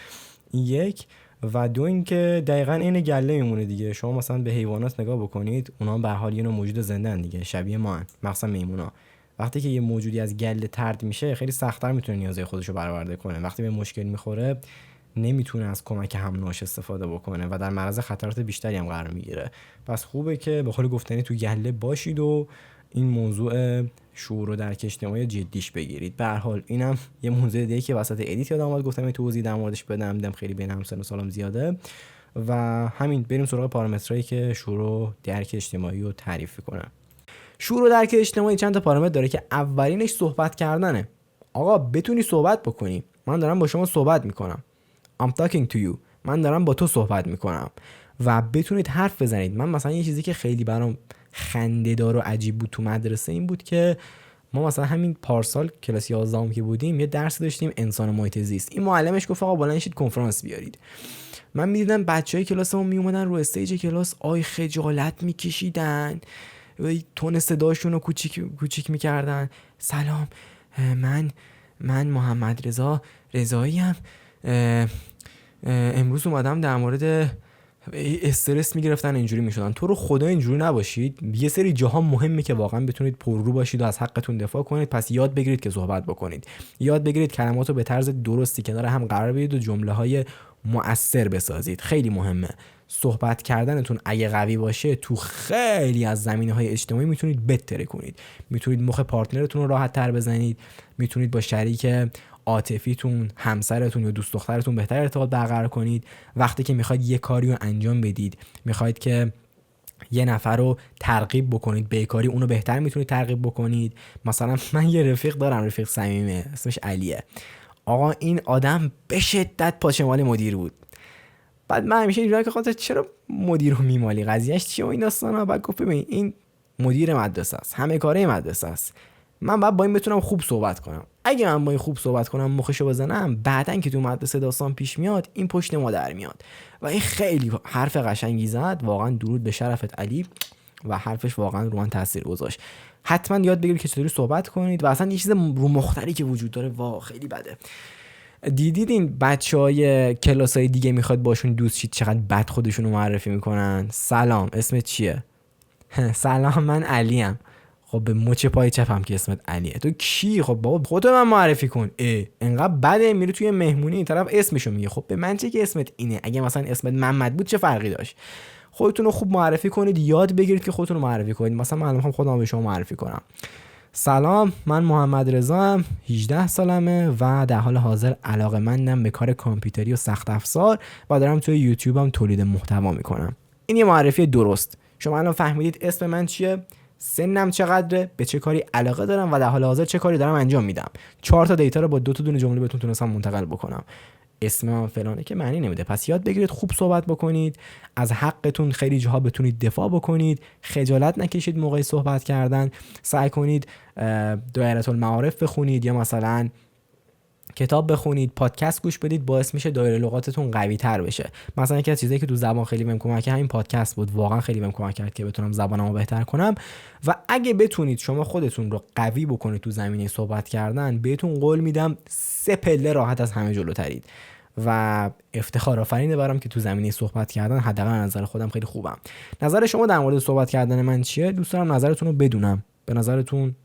این یک. و دو اینکه دقیقاً این گله میمونه دیگه. شما مثلا به حیوانات نگاه بکنید، اونها به هر حال یه نوع موجود زنده ان دیگه، شبیه ما ان. مثلا میمونا وقتی که یه موجودی از گله طرد میشه، خیلی سخت‌تر میتونه نیازهای خودش رو برآورده کنه. وقتی به مشکل میخوره، نمیتونه از کمک همناش استفاده بکنه و در معرض خطرات بیشتری هم قرار میگیره. پس خوبه که به قول گفتنی تو گله باشید و این موضوع شعور و درک اجتماعی جدیش بگیرید. به هر حال اینم یه موضوع دیگه که وسط ادیت یادم اومد گفتم توضیح در موردش بدم، دیدم خیلی بین همسن و سالم زیاده. و همین بریم سراغ پارامترایی که شعور و درک اجتماعی رو تعریف کنه. شعور و درک اجتماعی چند تا پارامتر داره که اولینش صحبت کردنه. آقا بتونی صحبت بکنی. من دارم با شما صحبت میکنم. I'm talking to you. من دارم با تو صحبت میکنم و بتونید حرف بزنید. من مثلا یه چیزی که خیلی برام خنده‌دار و عجیب بود تو مدرسه این بود که ما مثلا همین پارسال کلاس 11 که بودیم یه درس داشتیم انسان محیط زیست. این معلمش گفت آقا بلند شید کنفرانس بیارید. من می‌دیدم بچهای کلاسمون میومدن رو استیج کلاس، آی خجالت میکشیدن و تون صداشون رو کوچیک میکردن. سلام، من محمد رضایی ام. امروز اومدم در مورد استرس میگرفتن اینجوری میشدن. تو رو خدا اینجوری نباشید. یه سری جاها مهمه که واقعا بتونید پررو باشید و از حقتون دفاع کنید. پس یاد بگیرید که صحبت بکنید، یاد بگیرید کلماتو به طرز درستی کنار هم قرار بدید و جمله‌های مؤثر بسازید. خیلی مهمه. صحبت کردنتون اگه قوی باشه تو خیلی از زمینه‌های اجتماعی میتونید بهتر کنید. میتونید مخ پارتنرتون رو راحت تر بزنید، میتونید با شریک عاطفیتون، همسرتون یا دوست دخترتون بهتر ارتباط برقرار کنید. وقتی که میخواید یه کاری رو انجام بدید، میخواید که یه نفر رو ترغیب بکنید به کاری، اونو بهتر میتونید ترغیب بکنید. مثلا من یه رفیق دارم، رفیق صمیمه، اسمش علیه. آقا این آدم به شدت پاچمال مدیر بود. بعد من همیشه اینجوریه که خاطر چرا مدیر رو میمالی، قضیهش چیه و این داستانا. بعد گفت ببین این مدیر مدرسه است، همه کاره مدرسه است، من باید با این بتونم خوب صحبت کنم. اگه من با این خوب صحبت کنم، مخشو بزنم، بعدن که تو مدرسه داستان پیش میاد این پشت ما در میاد. و این خیلی حرف قشنگی زد، واقعا درود به شرفت علی، و حرفش واقعا رو من تاثیر گذاشت. حتما یاد بگیرید که چطوری صحبت کنید و اصلا یه چیز رو مختری که وجود داره واقعا خیلی بده. دیدید این بچهای کلاسای دیگه میخواد باشون دوست شید چقدر بد خودشون رو معرفی میکنن؟ سلام، اسمت چیه؟ سلام من علیم. خب به مچ پای چپم که اسمت علیه. تو کی؟ خب بابا خودت من معرفی کن. انقدر بده میره توی مهمونی این طرف اسمشو میگه. خب به من چه که اسمت اینه؟ اگه مثلا اسمت محمد بود چه فرقی داشت؟ خودتون رو خوب معرفی کنید، یاد بگیرید که خودتون رو معرفی کنید. مثلا من میخوام خودم به شما معرفی کنم. سلام من محمد رضام، 18 سالمه و در حال حاضر علاقه‌مندم به کار کامپیوتری و سخت افزار و دارم توی یوتیوبم تولید محتوا میکنم. این یه معرفی درست. شما الان فهمیدید اسم من چیه، سنم چقدره، به چه کاری علاقه دارم و در حال حاضر چه کاری دارم انجام میدم. 4 تا دیتا رو با 2 تا دونه جمله بهتون تونستم منتقل بکنم. اسم من فلانه که معنی نمیده. پس یاد بگیرید خوب صحبت بکنید، از حقتون خیلی جاها بتونید دفاع بکنید، خجالت نکشید موقع صحبت کردن. سعی کنید دایره المعارف بخونید یا مثلا کتاب بخونید، پادکست گوش بدید، باعث میشه دایره لغاتتون قوی تر بشه. مثلا یکی از چیزایی که تو زبان خیلی بهم کمک کرد همین پادکست بود. واقعا خیلی بهم کمک کرد که بتونم زبانمو بهتر کنم. و اگه بتونید شما خودتون رو قوی بکنید تو زمینه صحبت کردن، بهتون قول میدم 3 پله راحت از همه جلوترید. و افتخار آفرینه برام که تو زمینه صحبت کردن حداقل نظر خودم خیلی خوبم. نظر شما در مورد صحبت کردن من چیه؟ دوست دارم نظرتون رو بدونم. به نظرتون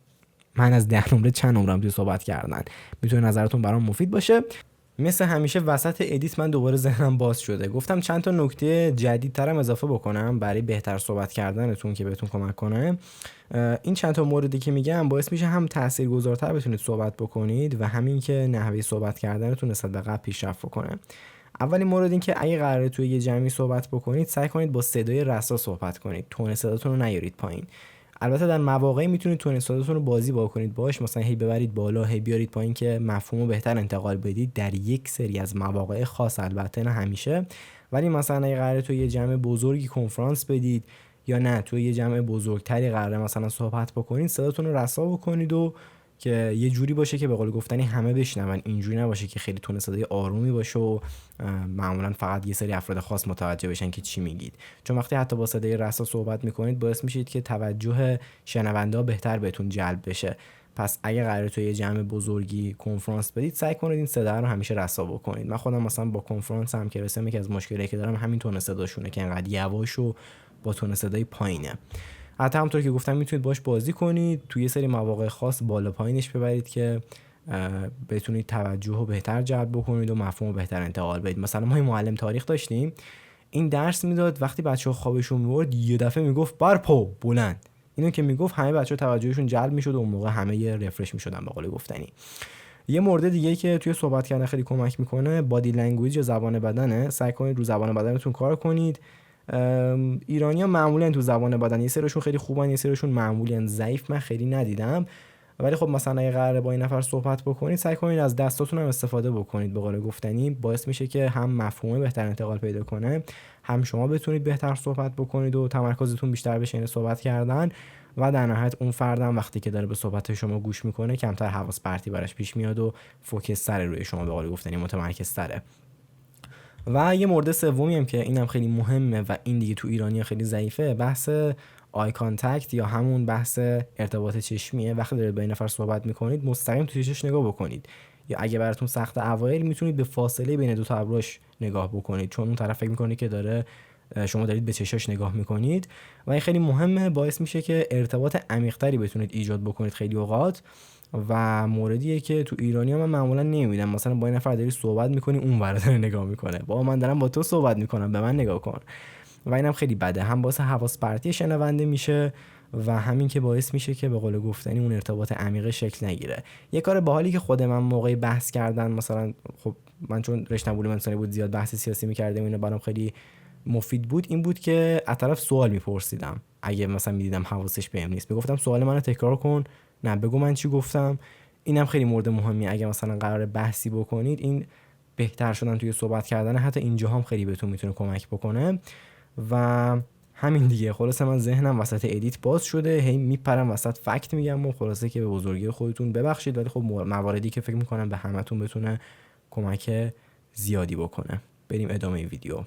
من از 10 نمره چند نمرم توی صحبت کردن؟ میتونه نظرتون برام مفید باشه. مثل همیشه وسط ادیت من دوباره ذهنم باز شده، گفتم چند تا نکته جدیدترم اضافه بکنم برای بهتر صحبت کردنتون که بهتون کمک کنه. این چند تا موردی که میگم باعث میشه هم تاثیرگذارتر بتونید صحبت بکنید و همین که نحوه صحبت کردنتون نسبت به قبل پیشرفت بکنه. اولین مورد این که اگه قراره توی یه جمعی صحبت بکنید، سعی کنید با صدای رسا صحبت کنید، تون صداتون رو نیارید پایین. البته در مواقعی میتونید تون صداتون رو بازی بکنید باش، مثلا هی ببرید بالا هی بیارید پایین که مفهومو بهتر انتقال بدید در یک سری از مواقع خاص، البته نه همیشه. ولی مثلا اگه قراره توی یه جمع بزرگی کنفرانس بدید یا نه توی یه جمع بزرگتری قراره مثلا صحبت بکنید، صداتون رو رسا بکنید و که یه جوری باشه که به قول گفتنی همه بشنون. اینجوری نباشه که خیلی تون صدای آرومی باشه و معمولا فقط یه سری افراد خاص متوجه بشن که چی میگید. چون وقتی حتی با صدای رسا صحبت میکنید باعث میشید که توجه شنونده بهتر بهتون جلب بشه. پس اگه قراره توی یه جمع بزرگی کنفرانس بدید، سعی کنید این صدا رو همیشه رسا بکنید. من خودم مثلا با کنفرانس هم که رسم یکی از مشکلاتی که دارم همین تون صداشونه که انقدر یواش و با تون صدای پایینه. حتی همونطور که گفتم میتونید باش بازی کنید، توی یه سری مواقع خاص بالا پایینش ببرید که بتونید توجه رو بهتر جلب بکنید و مفهوم رو بهتر انتقال بدید. مثلا ما معلم تاریخ داشتیم، این درس میداد وقتی بچه‌ها خوابشون میبرد یه دفعه میگفت برپو بلند. اینو که میگفت همه بچه‌ها توجهشون جلب میشد و اون موقع همه یه رفرش میشدن به قول گفتنی. یه مورد دیگه که توی صحبت کردن خیلی کمک میکنه بادی لنگویج یا زبان بدنه. سعی کنید رو زبان بدنتون کار کنید. ایرانی‌ها معمولاً تو زبان بدن یه سریشون خیلی خوبن، یه سریشون معمولاً ضعیف، من خیلی ندیدم. ولی خب مثلا اگه قراره با این نفر صحبت بکنید، سعی کنید از دستاتون هم استفاده بکنید. به قول گفتنی باعث میشه که هم مفهوم بهتر انتقال پیدا کنه، هم شما بتونید بهتر صحبت بکنید و تمرکزتون بیشتر بشه این صحبت کردن. و در نهایت اون فردم وقتی که داره به صحبت شما گوش میکنه کمتر حواس پرتی براش پیش میاد و فوکس تر روی شما، به قول گفتنی متمرکز تره. و یه مورد سومی هم که اینم خیلی مهمه و این دیگه تو ایرانی‌ها خیلی ضعیفه، بحث آی کانتکت یا همون بحث ارتباط چشمیه. وقتی دارید با این نفر صحبت میکنید مستقیم تو چشش نگاه بکنید. یا اگه براتون سخت اوایل میتونید به فاصله بین دو تا ابروش نگاه بکنید، چون اون طرف فکر میکنه که داره شما دارید به چشاش نگاه میکنید و این خیلی مهمه، باعث میشه که ارتباط عمیق‌تری بتونید ایجاد بکنید خیلی اوقات. و موردیه که تو ایرانی ها من معمولا نمیبینم، مثلا با این نفر داری صحبت میکنی اون ور داره نگاه میکنه، با من دارم با تو صحبت میکنم به من نگاه کن، و اینم خیلی بده، هم باعث حواس پرتی شنونده میشه و همین که باعث میشه که به قول گفتنی اون ارتباط عمیق شکل نگیره. یه کار باحالی که خود من موقع بحث کردن، مثلا خب من چون رشته‌ام علوم انسانی بود زیاد بحث سیاسی میکردم، اینو برام خیلی مفید بود، این بود که از طرف سوال میپرسیدم، اگه مثلا میدیدم حواسش بهم نیست میگفتم سوال منو تکرار کن، نه بگو من چی گفتم. اینم خیلی مورد مهمیه اگه مثلا قرار بحثی بکنید، این بهتر شدن توی صحبت کردن حتی اینجا هم خیلی بهتون میتونه کمک بکنه. و همین دیگه، خلاصه من ذهنم وسط ادیت باز شده، هی میپرم وسط فکت میگم و خلاصه که به بزرگی خودتون ببخشید، ولی خب مواردی که فکر میکنم به همتون بتونه کمک زیادی بکنه. بریم ادامه ویدیو.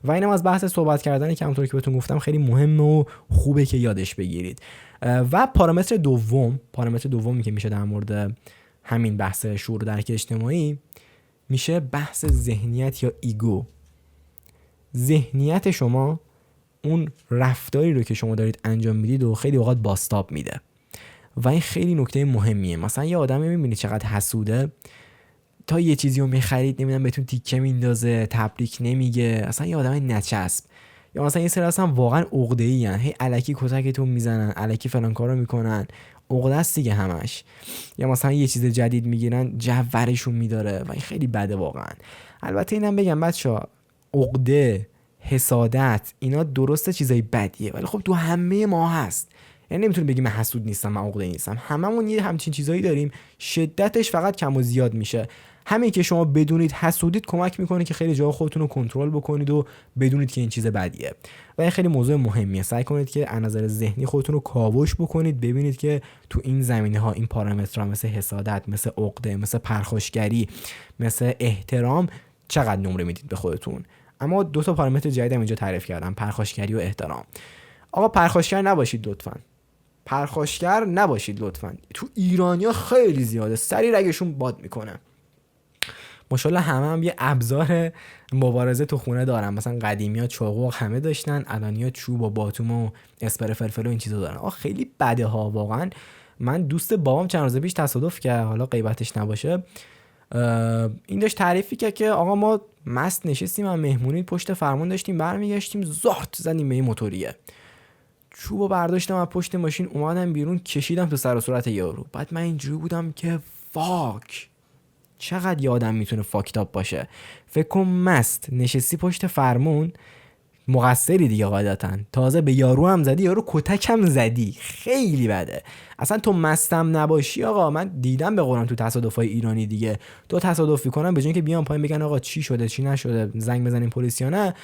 و اینم از بحث صحبت کردنی که همونطور که بهتون گفتم خیلی مهمه و خوبه که یادش بگیرید. و پارامتر دومی که میشه در مورد همین بحث شعور و درک اجتماعی میشه بحث ذهنیت یا ایگو. ذهنیت شما اون رفتاری رو که شما دارید انجام میدید و خیلی اوقات بازتاب میده و این خیلی نکته مهمیه. مثلا یه آدمی میبینید چقدر حسوده، تا یه چیزی رو میخرید نمیدونم بهتون تیکه میندازه، تبریک نمیگه، اصلا یه آدم نچسب. یا مثلا یه سری اصلا واقعا عقده‌ای ان، هی الکی کتکتون میزنن، الکی فلان کارو میکنن، عقده است دیگه همش. یا مثلا یه چیز جدید میگیرن جورشون میداره و این خیلی بده واقعا. البته اینم بگم بچه‌ها، عقده، حسادت، اینا درسته چیزای بدیه، ولی خب تو همه ما هست. یعنی نمیتونی بگی من حسود نیستم، من عقده نیستم، هممون یه همچین چیزایی داریم، شدتش فقط کم و زیاد میشه. همین که شما بدونید حسودید کمک میکنه که خیلی جا خودتون رو کنترل بکنید و بدونید که این چیز بدیه و این خیلی موضوع مهمیه. سعی کنید که از نظر ذهنی خودتون رو کاوش بکنید، ببینید که تو این زمینه‌ها این پارامترها مثل حسادت، مثل عقده، مثل پرخاشگری، مثل احترام چقدر نمره میدید به خودتون. اما دو تا پارامتر جدیدم اینجا تعریف کردم، پرخاشگری و احترام. آقا پرخاشگر نباشید لطفاً. پرخاشگر نباشید لطفاً. تو ایرانیا خیلی زیاده، سری رگشون باد میکنه. ماشاءالله هم یه ابزار مبارزه تو خونه دارن، مثلا قدیمی‌ها چاقو همه داشتن، الانیا چوب و باتوم و اسپر فلفل و این چیزا دارن. خیلی بده ها واقعا. من دوست بابام چند روز پیش تصادف کرد، حالا غیبتش نباشه، این داشت تعریفی که آقا ما مست نشستیم و مهمونی پشت فرمون داشتیم برمیگشتیم، زارت زدیم به این موتوریه، چوبو برداشتم از پشت ماشین اومدم بیرون کشیدم تو سر و صورت یارو. بعد من اینجوری بودم که فاک، چقدر یه آدم میتونه فاکتاپ باشه. فکر کن مست نشستی پشت فرمون، مقصری دیگه قاعدتاً، تازه به یارو هم زدی، یارو کتک هم زدی، خیلی بده. اصلا تو مستم نباشی آقا، من دیدم به قرآن تو تصادفای ایرانی دیگه، تو تصادف میکنن به جای که بیان پایین بگن آقا چی شده چی نشده، زنگ بزنیم پلیس یا نه،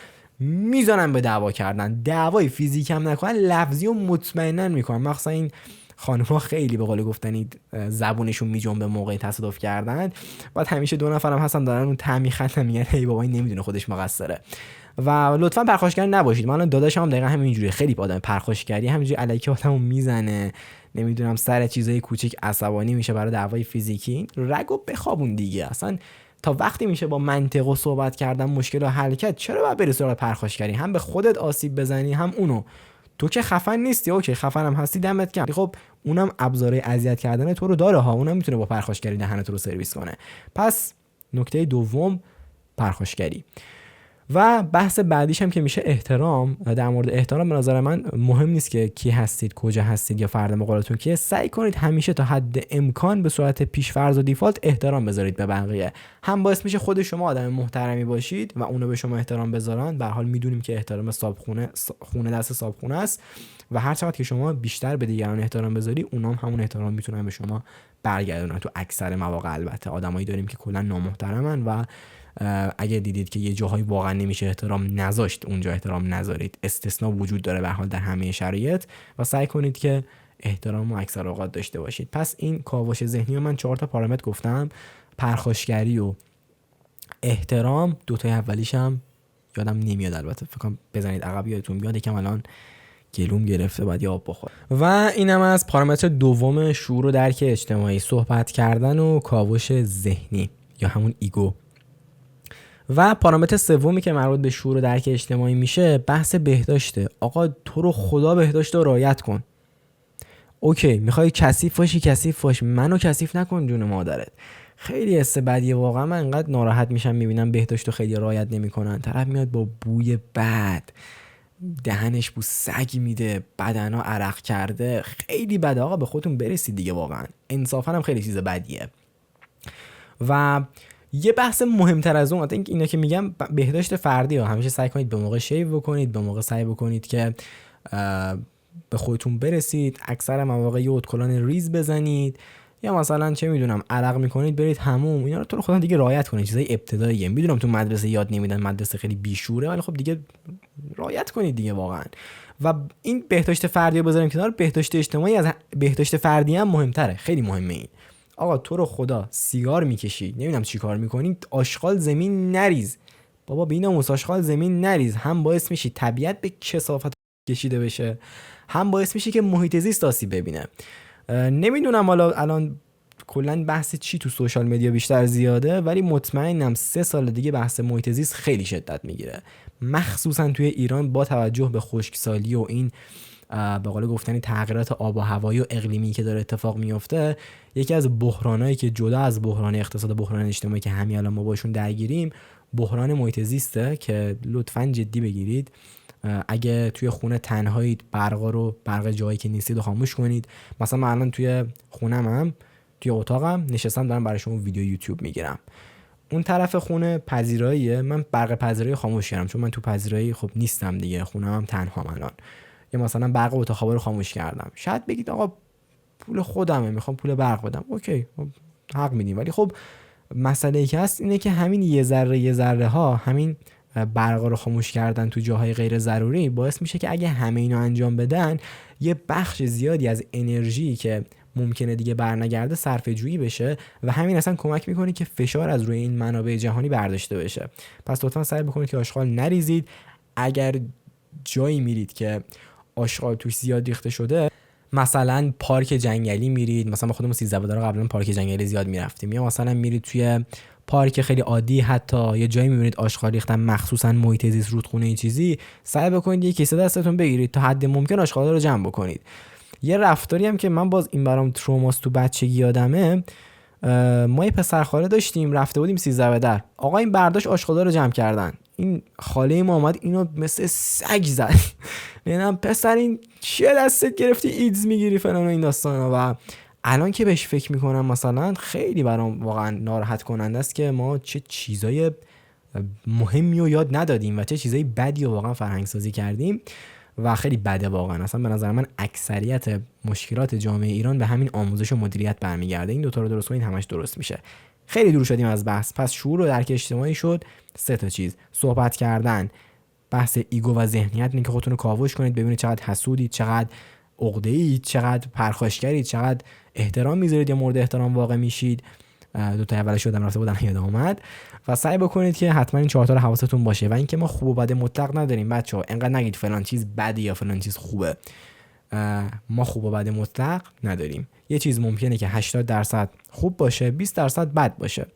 میزنن به دعوا کردن، دعوای فیزیک هم نکنن، لفظی و مطمئنا میکنن. مخصوصا این خانم‌ها خیلی به قول گفتنی زبونشون میجنبه موقع تصادف کردن، بعد همیشه دو نفرم هستن دارن اون میخندن میگن ای بابا این نمیدونه خودش مقصره. و لطفاً پرخاشگر نباشید. من داداشم هم دقیقاً همینجوریه، خیلی آدم پرخاشگری، همینجوری الکی آدمو میزنه، نمیدونم سر چیزای کوچیک عصبانی میشه برای دعوای فیزیکی. رگو بخوابون دیگه، اصلا تا وقتی میشه با منطق و صحبت کردن مشکل رو حل کرد، چرا باید بری سراغ پرخاشگری؟ هم به خودت آسیب بزنی هم اونو. تو که خفن نیستی، اوکی خفنم هستی دمت گرم، خب اونم ابزاره اذیت کردن تو رو داره ها، اونم میتونه با پرخاشگری دهن تو رو سرویس کنه. پس نکته دوم پرخاشگری. و بحث بعدیش هم که میشه احترام. در مورد احترام به نظر من مهم نیست که کی هستید، کجا هستید یا فرد مقابلتون که، سعی کنید همیشه تا حد امکان به صورت پیش‌فرض و دیفالت احترام بذارید به بقیه. هم باعث میشه خود شما آدم محترمی باشید و اونو به شما احترام بذارن. به هر حال میدونیم که احترام خونه دست صاحبخونه است و هر چقدر که شما بیشتر به دیگران احترام بذاری، اونام همون احترام میتونن به شما برگردونن. تو اکثر مواقع البته آدمایی داریم که کلا نامحترمن و اگه دیدید که یه جاهایی واقعا نمیشه احترام نذاشت، اونجا احترام نذارید. استثناء وجود داره به هر حال در همه شرایط و سعی کنید که احترام رو اکثر اوقات داشته باشید. پس این کاوش ذهنی رو من 4 تا پارامتر گفتم، پرخاشگری و احترام. 2 تای اولیش هم یادم نمیاد، البته فکر کنم بزنید عقب یادتون بیاد، یکم الان گلوم گرفته باید یه آب بخور. و اینم از پارامتر دوم شعور و درک اجتماعی، صحبت کردن و کاوش ذهنی یا همون ایگو. و پارامتر سومی که مربوط به شعور و درک اجتماعی میشه بحث بهداشته. آقا تو رو خدا بهداشت رو رعایت کن. اوکی میخوای کثیف باشی کثیف باش، منو کثیف نکن جون مادرت. خیلی حس بدیه واقعا. من انقدر ناراحت میشم میبینم بهداشت رو خیلی رعایت نمیکنن. طرف میاد با بوی بد، دهنش بو سگ میده، بدنا عرق کرده، خیلی بده. آقا به خودتون برسید دیگه، واقعا انصافا هم خیلی چیز بدیه. و یه بحث مهمتر از اون، اینا که میگم بهداشت فردی ها، همیشه سعی کنید به موقع شیو بکنید، به موقع سعی بکنید که به خودتون برسید. اکثر مواقع یه ادکلان ریز بزنید، یا مثلا چه میدونم عرق میکنید برید حموم. اینا رو تو خودتون دیگه رعایت کنید، چیزای ابتداییه. میدونم تو مدرسه یاد نمیدن، مدرسه خیلی بیشوره، ولی خب دیگه رعایت کنید دیگه واقعا. و این بهداشت فردی رو بذاریم کنار، بهداشت اجتماعی از بهداشت فردی هم مهمتره. خیلی مهمه این. آقا تو رو خدا سیگار میکشی، نمیدونم چی کار میکنی، آشغال زمین نریز. بابا بیناموس آشغال زمین نریز. هم باعث میشی طبیعت به کثافت کشیده بشه، هم باعث میشه که محیط زیست آسیب ببینه. نمیدونم حالا الان کلا بحث چی تو سوشال مدیا بیشتر زیاده، ولی مطمئنم 3 سال دیگه بحث محیط زیست خیلی شدت میگیره، مخصوصا توی ایران با توجه به خشکسالی و این به قول گفتنی تغییرات آب و هوایی و اقلیمی که داره اتفاق میفته. یکی از بحرانایی که جدا از بحران اقتصاد، بحران اجتماعی که همین الان ما باشون درگیریم، بحران محیط زیسته که لطفاً جدی بگیرید. اگه توی خونه تنهایید، برق جایی که نیستید رو خاموش کنید. مثلا من الان توی خونم توی اتاقم نشستم دارم برای شما ویدیو یوتیوب میگیرم. اون طرف خونه پذیراییه، من برق پذیرایی خاموش کردم چون من تو پذیرایی خب نیستم دیگه، خونم هم تنهام الان. یا مثلا برق اتاق خواب رو خاموش کردم. شاید بگید آقا پول خودمه میخوام پول برق بدم، اوکی حق میدیم، ولی خب مسئله ای که هست اینه که همین یه ذره ها، همین برق رو خاموش کردن تو جاهای غیر ضروری باعث میشه که اگه همه اینو انجام بدن، یه بخش زیادی از انرژی که ممکنه دیگه برنگرده صرفه جویی بشه و همین اصلا کمک میکنه که فشار از روی این منابع جهانی برداشته بشه. پس لطفا سعی بکنید که آشغال نریزید. اگر جایی میرید که آشغال توش زیاد ریخته شده، مثلا پارک جنگلی میرید، مثلا ما خودمون 13 رو قبلا پارک جنگلی زیاد میرفتیم، یا مثلا میرید توی پارک خیلی عادی، حتی یه جایی میبینید آشغال ریختن مخصوصا محیط زیست، رودخونه ای چیزی، سعی بکنید یه کیسه دستتون بگیرید تا حد ممکن آشغالا رو جمع بکنید. یه رفتاری هم که من باز این برام تروماست تو بچگی یادمه، ما یه پسرخاله داشتیم، رفته بودیم 13 در، آقا این برداشت آشغالا رو جمع کردن، این خاله ما اومد اینو مثل سگ زد. میگم پسر این چیه دستت گرفتی ایدز میگیری فلان و این داستانا. و الان که بهش فکر میکنم مثلا خیلی برام واقعا ناراحت کننده است که ما چه چیزای مهمی رو یاد ندادیم و چه چیزای بدی رو واقعا فرهنگ سازی کردیم و خیلی بده واقعا. اصلا به نظر من اکثریت مشکلات جامعه ایران به همین آموزش و مدیریت برمیگرده. این دوتا رو درست کنید همش درست میشه. خیلی دور شدیم از بحث. پس شعور و درک اجتماعی شد 3 تا چیز: صحبت کردن، بحث ایگو و ذهنیت، اینکه خودتون رو کاوش کنید، ببینید چقدر حسودید، چقدر عقده‌اید، چقدر پرخاشگرید، چقدر احترام میذارید یا مورد احترام واقع میشید. 2 تا اولش شدم رفته بودن یادم اومد. و سعی بکنید که حتما این 4 تا رو حواستون باشه. و اینکه ما خوب و بد مطلق نداریم بچه‌ها، انقدر نگید فلان چیز بده یا فلان چیز خوبه. ما خوب و بد مطلق نداریم. یه چیز ممکنه که 80% خوب باشه، 20% بد باشه.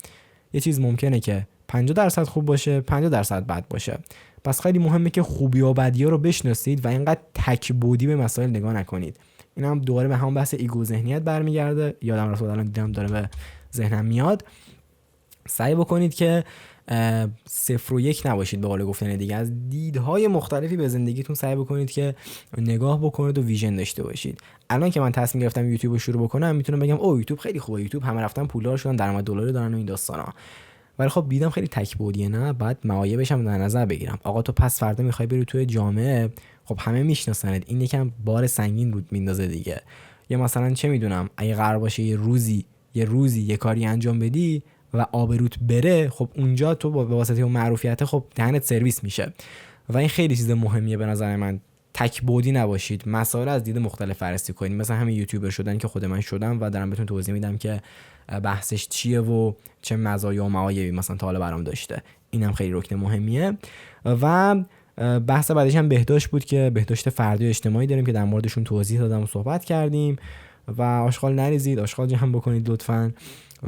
یه چیز ممکنه که 50% خوب باشه، 50% بد باشه. پس خیلی مهمه که خوبی و بدی‌ها رو بشناسید و اینقدر تک‌بعدی به مسائل نگاه نکنید. این هم دوباره به همون بحث ایگو ذهنیت برمیگرده. یادم رفت الان دیدم داره به ذهنم میاد. سعی بکنید که 0 و 1 نباشید، به قول گفتن دیگه. از دیدهای مختلفی به زندگیتون سعی بکنید که نگاه بکنید و ویژن داشته باشید. الان که من تصمیم گرفتم یوتیوب رو شروع بکنم، میتونم بگم او یوتیوب خیلی خوبه، یوتیوب همه رفتن پولدار شدن، درآمد دلاری دارن و این داستانا. ولی خب دیدم خیلی تک‌بعدیه، نه بعد معایبش هم در نظر بگیرم. آقا تو پس فردا میخوای بری توی جامعه، خب همه میشناسنت، این یکم بار سنگین رود میندازه دیگه. یا مثلا چه میدونم اگه قرار باشه یه روزی یه کاری انجام بدی و آبروت بره، خب اونجا تو با واسطه اون معروفیت خب دهنت سرویس میشه. و این خیلی چیز مهمیه به نظر من. تک‌بعدی نباشید، مسائل از دید مختلف بررسی کنید. مثلا همین یوتیوبر شدن که خود من شدم و دارم بهتون توضیح میدم که بحثش چیه و چه مزایا و معایبی مثلا تا حالا برام داشته. اینم خیلی رکن مهمیه. و بحث بعدش هم بهداشت بود که بهداشت فردی و اجتماعی داریم که در موردشون توضیح دادم و صحبت کردیم. و آشغال نریزید، آشغال جمع بکنید لطفاً.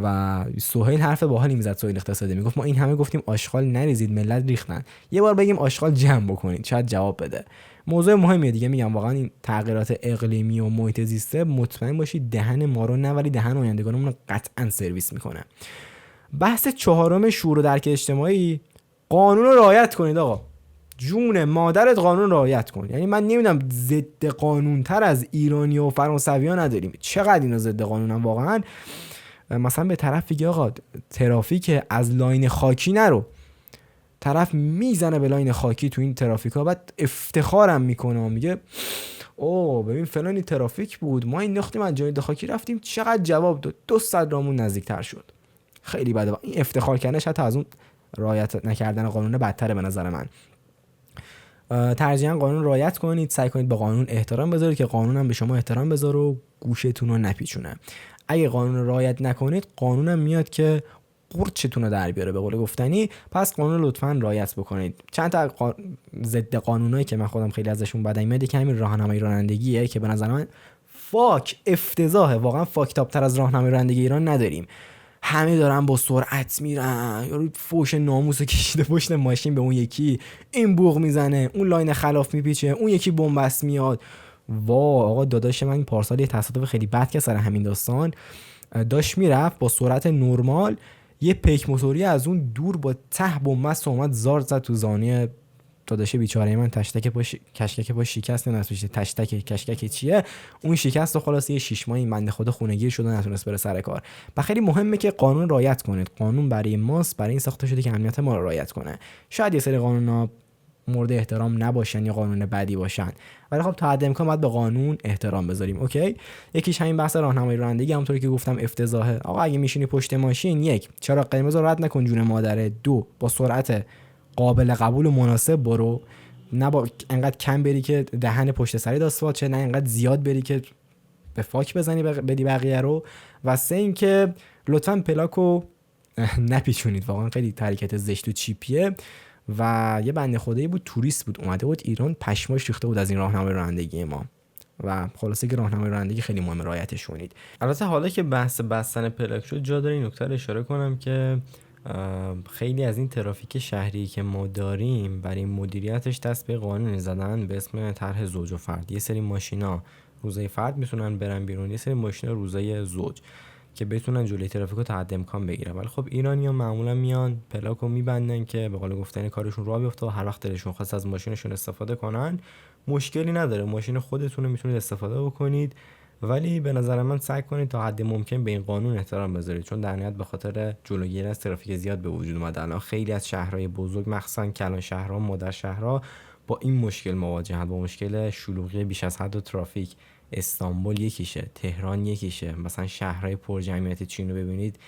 و سهیل حرف باحالی میزد، سهیل اقتصادی میگفت ما این همه گفتیم آشغال نریزید ملت ریختن، یه بار بگیم آشغال جمع بکنید شاید جواب بده. موضوع مهمیه دیگه، میگم واقعا این تغییرات اقلیمی و محیط زیسته مطمئن باشید دهن ما رو نه ولی دهن آیندگانمون رو قطعا سرویس میکنه. بحث چهارم شعور و درک اجتماعی، قانون رو رعایت کنید آقا. جون مادرت قانون رعایت کن. یعنی من نمیدونم ضد قانون تر از ایرانی و فرانسوی ها نداریم. چقدر اینا ضد قانونن واقعا. مثلا به طرف بگی آقا ترافیک از لاین خاکی نرو، طرف میزنه به لاین خاکی تو این ترافیکا، بعد افتخارم میکنه و میگه اوه ببین فلانی ترافیک بود ما این نختیم از جای خاکی رفتیم چقدر جواب داد 200 رامون نزدیکتر شد. خیلی بده این افتخار کردنش، حتی از اون رعایت نکردن قانون بدتره به نظر من. ترجیحاً قانون رعایت کنید، سعی کنید به قانون احترام بذارید که قانون هم به شما احترام بذاره و گوشتون رو نپیچونه. اگه قانون رو رعایت نکنید قانونم میاد که قورچتون رو در بیاره به قول گفتنی. پس قانون رو لطفاً رعایت بکنید. چند تا ضد قانونایی که من خودم خیلی ازشون بدم میاد که همین راهنمایی رانندگیه که به نظر من افتضاحه. واقعا فاکتاب تر از راهنمای رانندگی ایران نداریم. همه دارن با سرعت میرن، یارو فوش ناموسو کشیده پشت ماشین به اون یکی، این بوق میزنه، اون لاین خلاف میپیچه، اون یکی بنبست میاد. وا آقا داداش من پارسال یه تصادف خیلی بد که سر همین داستان داشت میرفت با سرعت نرمال، یه پیک موتوری از اون دور با ته بنبست اومد زار زد تو زانوی داداش بیچاره من. کشکک پاش شکست، نمی‌دونم کشکک چیه، اون شکست و خلاص یه 6 ماهی بنده خدا خونگیر شد و نتونست بره سر کار. و خیلی مهمه که قانون رعایت کنید. قانون برای ماست، برای این ساخته شده که امنیت ما رو رعایت کنه. شاید یه سری قانونا مورد احترام نباشن یا قانون بدی باشن، ولی خب تا حد امکان باید به قانون احترام بذاریم. اوکی، یکیش همین بحث راهنمایی رانندگی، همونطوری که گفتم افتضاحه. آقا اگه میشینی پشت ماشین، یک چراغ قرمز رو رد نکن جون مادره، دو با سرعت قابل قبول و مناسب برو، نه با انقدر کم بری که دهن پشت سری آسفالت شه، نه انقدر زیاد بری که به فاک بزنی بدی بقیه رو. و سه این که لطفاً پلاکو نپیچونید. واقعا خیلی حرکت زشت و چیپیه. و یه بنده خدایی بود توریست بود اومده بود ایران، پشماش ریخته بود از این راهنمای رانندگی ما. و خلاصه که راهنمای رانندگی خیلی مهمه رعایتش کنید. البته حالا که بحث بستن پلاک شد جا داره این نکته رو اشاره کنم که خیلی از این ترافیک شهری که ما داریم برای مدیریتش دست به قانونی زدن به اسم طرح زوج و فرد. یه سری ماشینا روزای فرد میتونن برن بیرون، یه سری ماشینا روزای زوج که بتونن جلوی ترافیکو تا حد امکان بگیرن. ولی خب ایرانی‌ها معمولا میان پلاکو میبندن که به قول گفتن کارشون راه بیفته و هر وقت دلشون خواست از ماشینشون استفاده کنن مشکلی نداره، ماشین خودتون رو میتونید استفاده بکنید. ولی به نظر من سعی کنید تا حد ممکن به این قانون احترام بذارید، چون در نهایت به خاطر جلوگیری از ترافیک زیاد به وجود اومده. الان خیلی از شهرهای بزرگ مخصوصا کلان شهرها، مادر شهرها با این مشکل مواجهن، با مشکل شلوغی بیش از حد و ترافیک. استانبول یکیشه، تهران یکیشه، مثلا شهرهای پرجمعیت چین رو ببینید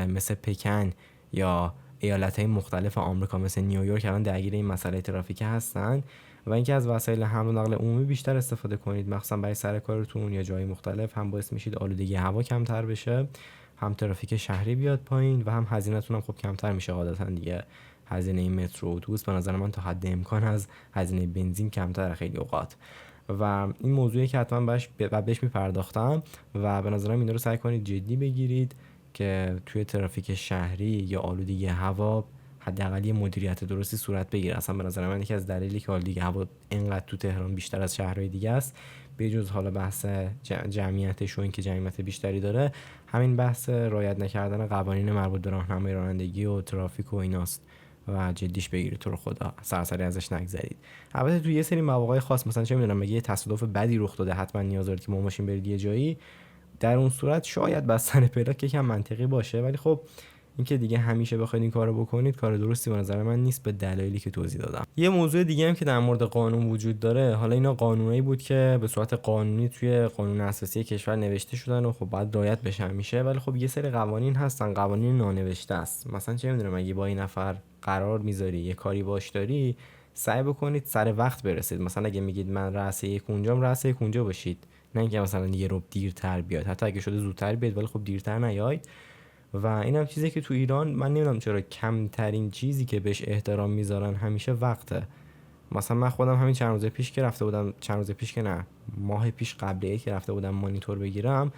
مثل پکن یا ایالت‌های مختلف آمریکا مثل نیویورک الان درگیر این مسئله ترافیک هستن. و اینکه از وسایل حمل و نقل عمومی بیشتر استفاده کنید، مخصوصا برای سر کارتون یا جای مختلف. هم باعث میشید آلودگی هوا کمتر بشه، هم ترافیک شهری بیاد پایین و هم هزینه‌تون هم خب کمتر میشه. قاعدتاً دیگه هزینه مترو و اتوبوس به نظر من تا حد امکان از هزینه بنزین کمتره خیلی اوقات. و این موضوعی که حتما بهش میپرداختم و به نظرم اینا رو سعی کنید جدی بگیرید که توی ترافیک شهری یا آلودگی هوا حداقل یه مدیریت درستی صورت بگیره. اصلا به نظر من یکی از دلایلی که آلودگی هوا اینقدر تو تهران بیشتر از شهرهای دیگه است، به جز حالا بحث جمعیتش و اینکه جمعیت بیشتری داره، همین بحث رعایت نکردن قوانین مربوط به راهنمای رانندگی و ترافیک و ایناست. و جدیش بگیرید، تو رو خدا سرسری ازش نگذرید. البته تو یه سری مواقع خاص، مثلا چه میدونم مگه یه تصادف بدی رخ داده حتما نیاز دارید که با ماشین برید یه جایی، در اون صورت شاید بستن پلاک یکم منطقی باشه. ولی خب اینکه دیگه همیشه بخواید این کارو بکنید کار درستی به نظر من نیست، به دلایلی که توضیح دادم. یه موضوع دیگه هم که در مورد قانون وجود داره، حالا اینا قانونایی بود که به صورت قانونی توی قانون اساسی کشور نوشته شدن و خب باید رعایت بشه همیشه. ولی خب یه سری قوانین هستن قوانین نانوشته است. مثلا چه میدونم اگه با این نفر قرار میذاری یه کاری باش داری، سعی بکنید سر وقت برسید. مثلا اگه میگید من رأس یک اونجام، رأس یک اونجا باشید، نه اینکه مثلا یه ربع دیرتر بیاد. حتی اگه شده زودتر بیاد ولی خب دیرتر نیاید. و اینم چیزی که تو ایران من نمیدونم چرا کمترین چیزی که بهش احترام میذارن همیشه وقته. مثلا من خودم همین چند روز پیش که رفته بودم، چند روز پیش که نه، ماه پیش قبل که رفته بودم مانیتور بگیرم،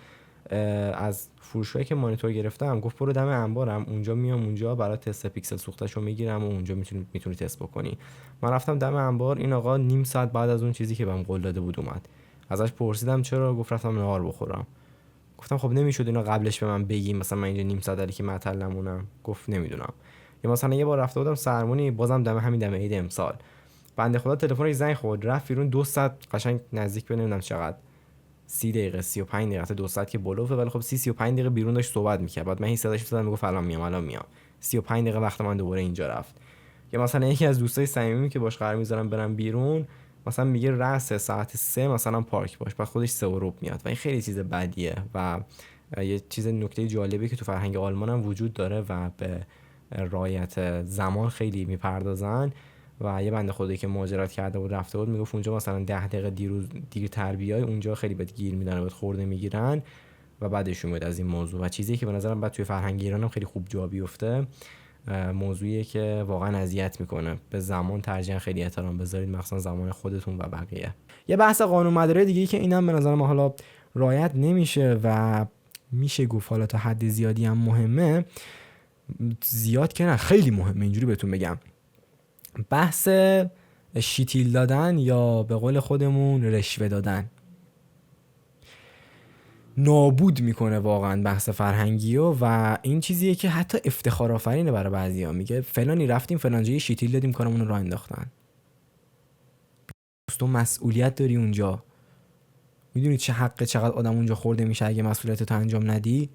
از فروشگاهی که مانیتور گرفتم گفت برو دم انبارم، اونجا میام اونجا برای تست پیکسل سوختشو میگیرم و اونجا میتونی تست بکنی. من رفتم دم انبار، این آقا نیم ساعت بعد از اون چیزی که بهم قول داده بود اومد. ازش پرسیدم چرا، گفت رفتم نهار بخورم. گفتم خب نمیشد اینو قبلش به من بگی، مثلا من اینجا نیم ساعت داری که معطل نمونم؟ گفت نمیدونم. یا مثلا یه بار رفته بودم سرمونی، بازم همین دم عید امسال، بنده خدا تلفنش زنگ خورد، رفت بیرون 2 ساعت قشنگ نزدیک به نمیدونم چقدر 30 دقیقه 35 دقیقه 2 ساعت که بلوفه، ولی خب 35 دقیقه بیرون داشت صحبت میکرد. بعد من هیچ صداش می‌زدم میگفت الان میام 35 دقیقه وقت من دوباره اینجا رفت. یا مثلا یکی از دوستای صمیمی که باش قرار میذارم برم بیرون، مثلا میگه رأس ساعت 3 مثلا پارک باش، بعد خودش 3 و ربع میاد و این خیلی چیز بدیه. و یه چیز نکته جالبی که تو فرهنگ آلمان هم وجود داره و به رعایت زمان خیلی میپردازن. و یه بنده خدایی که مهاجرت کرده بود رفته بود، میگفت اونجا مثلا 10 دقیقه دیرتر بیای اونجا خیلی بهت گیر میدن و بهت خورده میگیرن و بعدش میاد از این موضوع. و چیزی که به نظرم بعد توی فرهنگ ایران هم خیلی خوب جا بیفته، موضوعیه که واقعا اذیت میکنه. به زمان ترجیحاً خیلی احترام بذارید، مخصوصا زمان خودتون و بقیه. یه بحث قانون مداری دیگه که اینم به نظر من حالا رعایت نمیشه و میشه گفت حالا تا حد زیادی هم مهمه، زیاد که نه خیلی مهمه، اینجوری بهتون بگم، بحث شیتیل دادن یا به قول خودمون رشوه دادن. نابود میکنه واقعا بحث فرهنگی و این چیزیه که حتی افتخار آفرینه برای بعضیا. میگه فلانی رفتیم فلان جایی شیتیل دادیم کارمون رو راه انداختن. تو مسئولیت داری اونجا، میدونی چه حقه چقدر آدم اونجا خورده میشه اگه مسئولیتتو انجام ندی.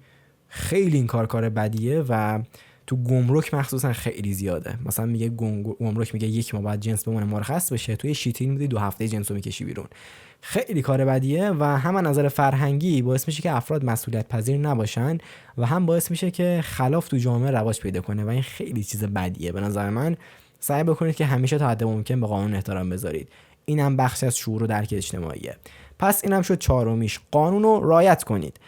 خیلی این کار بدیه و تو گمرک مخصوصا خیلی زیاده. مثلا میگه گمرک میگه 1 ماه بعد جنس بمونه مرخص بشه، توی شیتیل میدی 2 هفته جنسو میکشی بیرون. خیلی کار بدیه و هم از نظر فرهنگی باعث میشه که افراد مسئولیت پذیر نباشن و هم باعث میشه که خلاف تو جامعه رواج پیدا کنه و این خیلی چیز بدیه. به نظر من سعی بکنید که همیشه تا حد ممکن به قانون احترام بذارید. اینم بخشی از شعور و درک اجتماعیه. پس اینم شد 4میش، قانون رو رعایت کنید.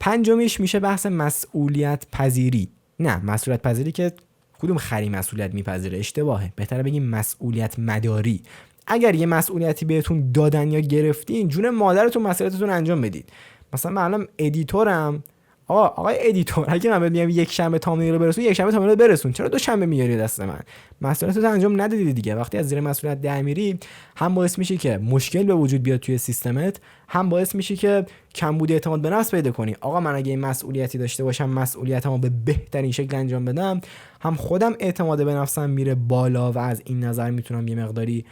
5میش میشه بحث مسئولیت پذیری. نه مسئولیت پذیری که کدوم خری مسئولیت میپذیره، اشتباهه. بهتره بگیم مسئولیت مداری. اگر یه مسئولیتی بهتون دادن یا گرفتین، جون مادرتون مسئولیتتون انجام بدید. مثلا من الان ادیتورم، آقای ادیتور، اگه من میگم یک شنبه تامینی رو برسون، یک شنبه تامینی رو برسون، چرا 2 شنبه میاری دست من؟ مسئولیتتو انجام ندادی دیگه. وقتی از زیر مسئولیت در میری، هم باعث میشه که مشکل به وجود بیاد توی سیستمت، هم باعث میشه که کمبود اعتماد به نفس پیدا کنی. آقا من اگه این مسئولیتی داشته باشم، مسئولیتمو به بهترین شکل انجام بدم، هم خودم اعتماد به نفسم میره بالا و از این نظر میتونم یه مقداری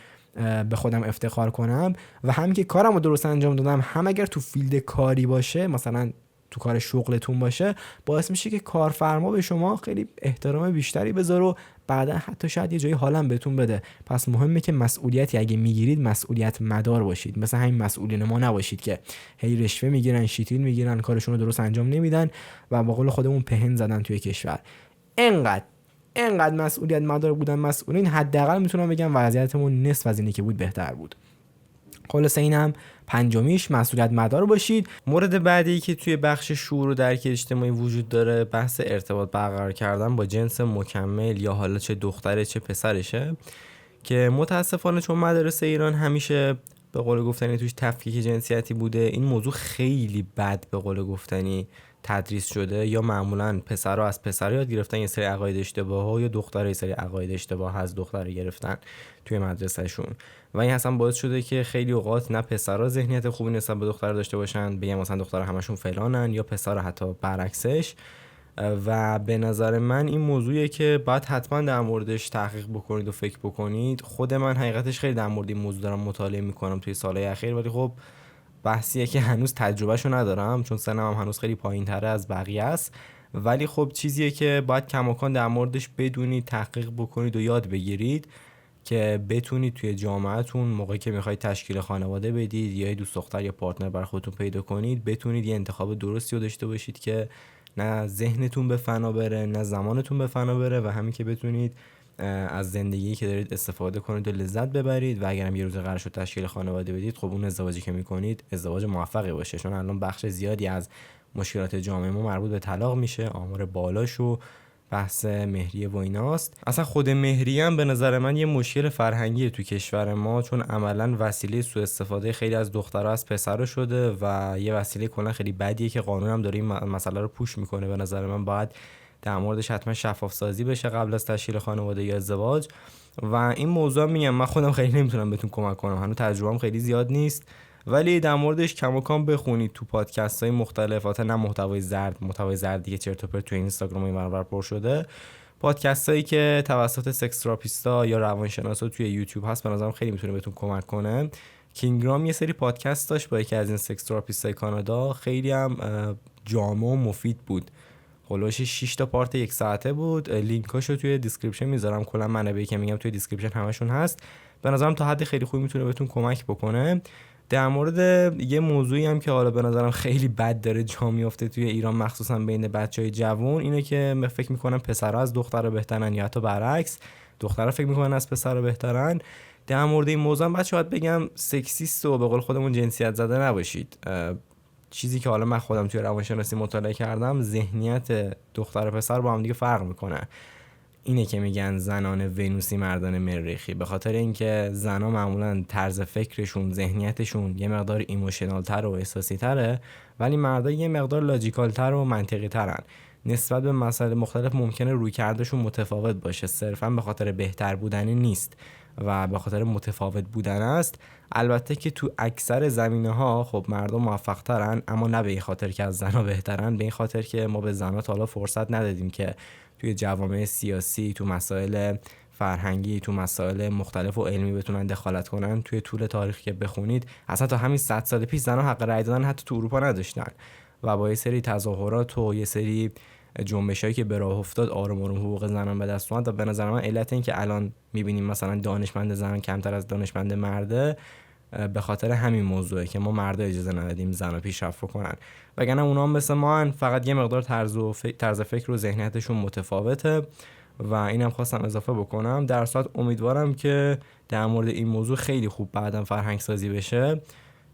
به خودم افتخار کنم و هم که کارمو درست انجام دادم، هم اگر تو فیلد کاری باشه، مثلا تو کار شغلتون باشه، باعث میشه که کارفرما به شما خیلی احترام بیشتری بذاره و بعدا حتی شاید یه جایی حالم بهتون بده. پس مهمه که مسئولیتی اگه میگیرید مسئولیت مدار باشید. مثلا همین مسئولین ما نباشید که هی رشوه میگیرن، شیتیل میگیرن، کارشون رو درست انجام نمیدن و با قول خودمون پهن زدن توی کشور. انقدر مسئولیت مدار بودن مسئولین، حداقل میتونم بگم وضعیتمون نصف از اینی که بود بهتر بود. خلاصه اینم 5میش، مسئولیت مدار باشید. مورد بعدی که توی بخش شعور و درک اجتماعی وجود داره، بحث ارتباط برقرار کردن با جنس مکمل یا حالا چه دختره چه پسرشه، که متاسفانه چون مدارس ایران همیشه به قول گفتنی توش تفکیک جنسیتی بوده، این موضوع خیلی بد به قول گفتنی تدریس شده. یا معمولا پسرها از پسرها یاد گرفتن یه سری عقاید اشتباهه، یا دخترها یه سری عقاید اشتباه از دخترها گرفتن توی مدرسهشون و این اصلا باعث شده که خیلی اوقات نه پسرها ذهنیت خوبی نسبت به دخترها داشته باشن، بگم مثلا دخترها همشون فلانن، یا پسرها حتی برعکسش. و به نظر من این موضوعیه که باید حتما در موردش تحقیق بکنید و فکر بکنید. خود من حقیقتش خیلی در مورد این موضوع دارم مطالعه میکنم توی سالهای اخیر، ولی خب بحثیه که هنوز تجربهشو ندارم چون سنم هم هنوز خیلی پایین تره از بقیه است. ولی خب چیزیه که باید کماکان در موردش بدونید، تحقیق بکنید و یاد بگیرید که بتونید توی جامعهتون موقعی که میخواید تشکیل خانواده بدید یا یه دوست دختر یا پارتنر برای خودتون پیدا کنید، بتونید یه انتخاب درستی رو داشته باشید که نه ذهنتون به فنا بره نه زمانتون به فنا بره و همین که بتونید از زندگی که دارید استفاده کنید و لذت ببرید. و اگرم یه روز قرار شد تشکیل خانواده بدید، خب اون ازدواجی که میکنید ازدواج موفقی باشه، چون الان بخش زیادی از مشکلات جامعه ما مربوط به طلاق میشه. آمار بالاشو بحث مهریه و ایناست. اصلا خود مهریه هم به نظر من یه مشکل فرهنگیه تو کشور ما، چون عملاً وسیله سوء استفاده خیلی از دخترها از پسرا شده و یه وسیله کلا خیلی بدیه که قانون هم داره این مسئله رو پوش میکنه. به نظر من باید در موردش حتما شفاف سازی بشه قبل از تشکیل خانواده یا ازدواج. و این موضوع میگم من خودم خیلی نمیتونم بهتون کمک کنم، هنوز تجربه‌ام خیلی زیاد نیست، ولی در موردش کم و کم بخونید تو پادکست‌های مختلف، البته نه محتوای زرد دیگه چرت و پرت تو اینستاگرام و این ور پر شده، پادکستایی که توسط سکس تراپیستا یا روانشناسا توی یوتیوب هست به نظرم خیلی میتونه بهتون کمک کنه. کینگرام یه سری پادکست داشت با یکی از این سکس تراپیستای کانادا، خیلی هم جامع و مفید بود. خلاص 6 تا پارت 1 ساعته بود. لینکاشو توی دیسکریپشن میذارم، کلا منابعی که میگم توی دیسکریپشن همشون هست. به نظرم تا حد خیلی خوبی میتونه بهتون کمک بکنه. در مورد یه موضوعی هم که حالا به نظرم خیلی بد داره جا میفته توی ایران، مخصوصا بین بچهای جوان، اینه که فکر میکنن پسرها از دخترها بهترن یا حتی برعکس دخترها فکر میکنن از پسرها بهترن. در مورد این موضوع بچه‌ها بگم سکسیست و به قول خودمون جنسیت زده نباشید. چیزی که حالا من خودم توی روانشناسی مطالعه کردم، ذهنیت دختر و پسر با هم دیگه فرق میکنه. اینه که میگن زنان ونوسی مردان مریخی، به خاطر اینکه زنا معمولا طرز فکرشون، ذهنیتشون یه مقدار ایموشنال تر و احساسی تره، ولی مردا یه مقدار لاجیکال تر و منطقی ترن. نسبت به مسائل مختلف ممکنه رویکردشون متفاوت باشه، صرفا به خاطر بهتر بودن نیست و به خاطر متفاوت بودن است. البته که تو اکثر زمینه‌ها خب مردم موفق ترن، اما نه به این خاطر که از زنها بهترن، به این خاطر که ما به زنها تا حالا فرصت ندادیم که توی جوامع سیاسی، تو مسائل فرهنگی، تو مسائل مختلف و علمی بتونن دخالت کنن. توی طول تاریخ که بخونید اصلا تا همین 100 سال پیش زنها حق رأی دادن حتی تو اروپا نداشتن و با یه سری تظاهرات و یه سری جنبشایی که به راه افتاد آروم آروم حقوق زنان به دست اومد. و به نظر من علت این که الان می‌بینیم مثلا دانشمند زن کمتر از دانشمند مرده به خاطر همین موضوعه که ما مردا اجازه ندادیم زنا پیشرفت کنن، وگرنه اونا هم مثل ما فقط یه مقدار طرز فکر و ذهنیتشون متفاوته. و اینم خواستم اضافه بکنم. در صورت امیدوارم که در مورد این موضوع خیلی خوب بعداً فرهنگ سازی بشه،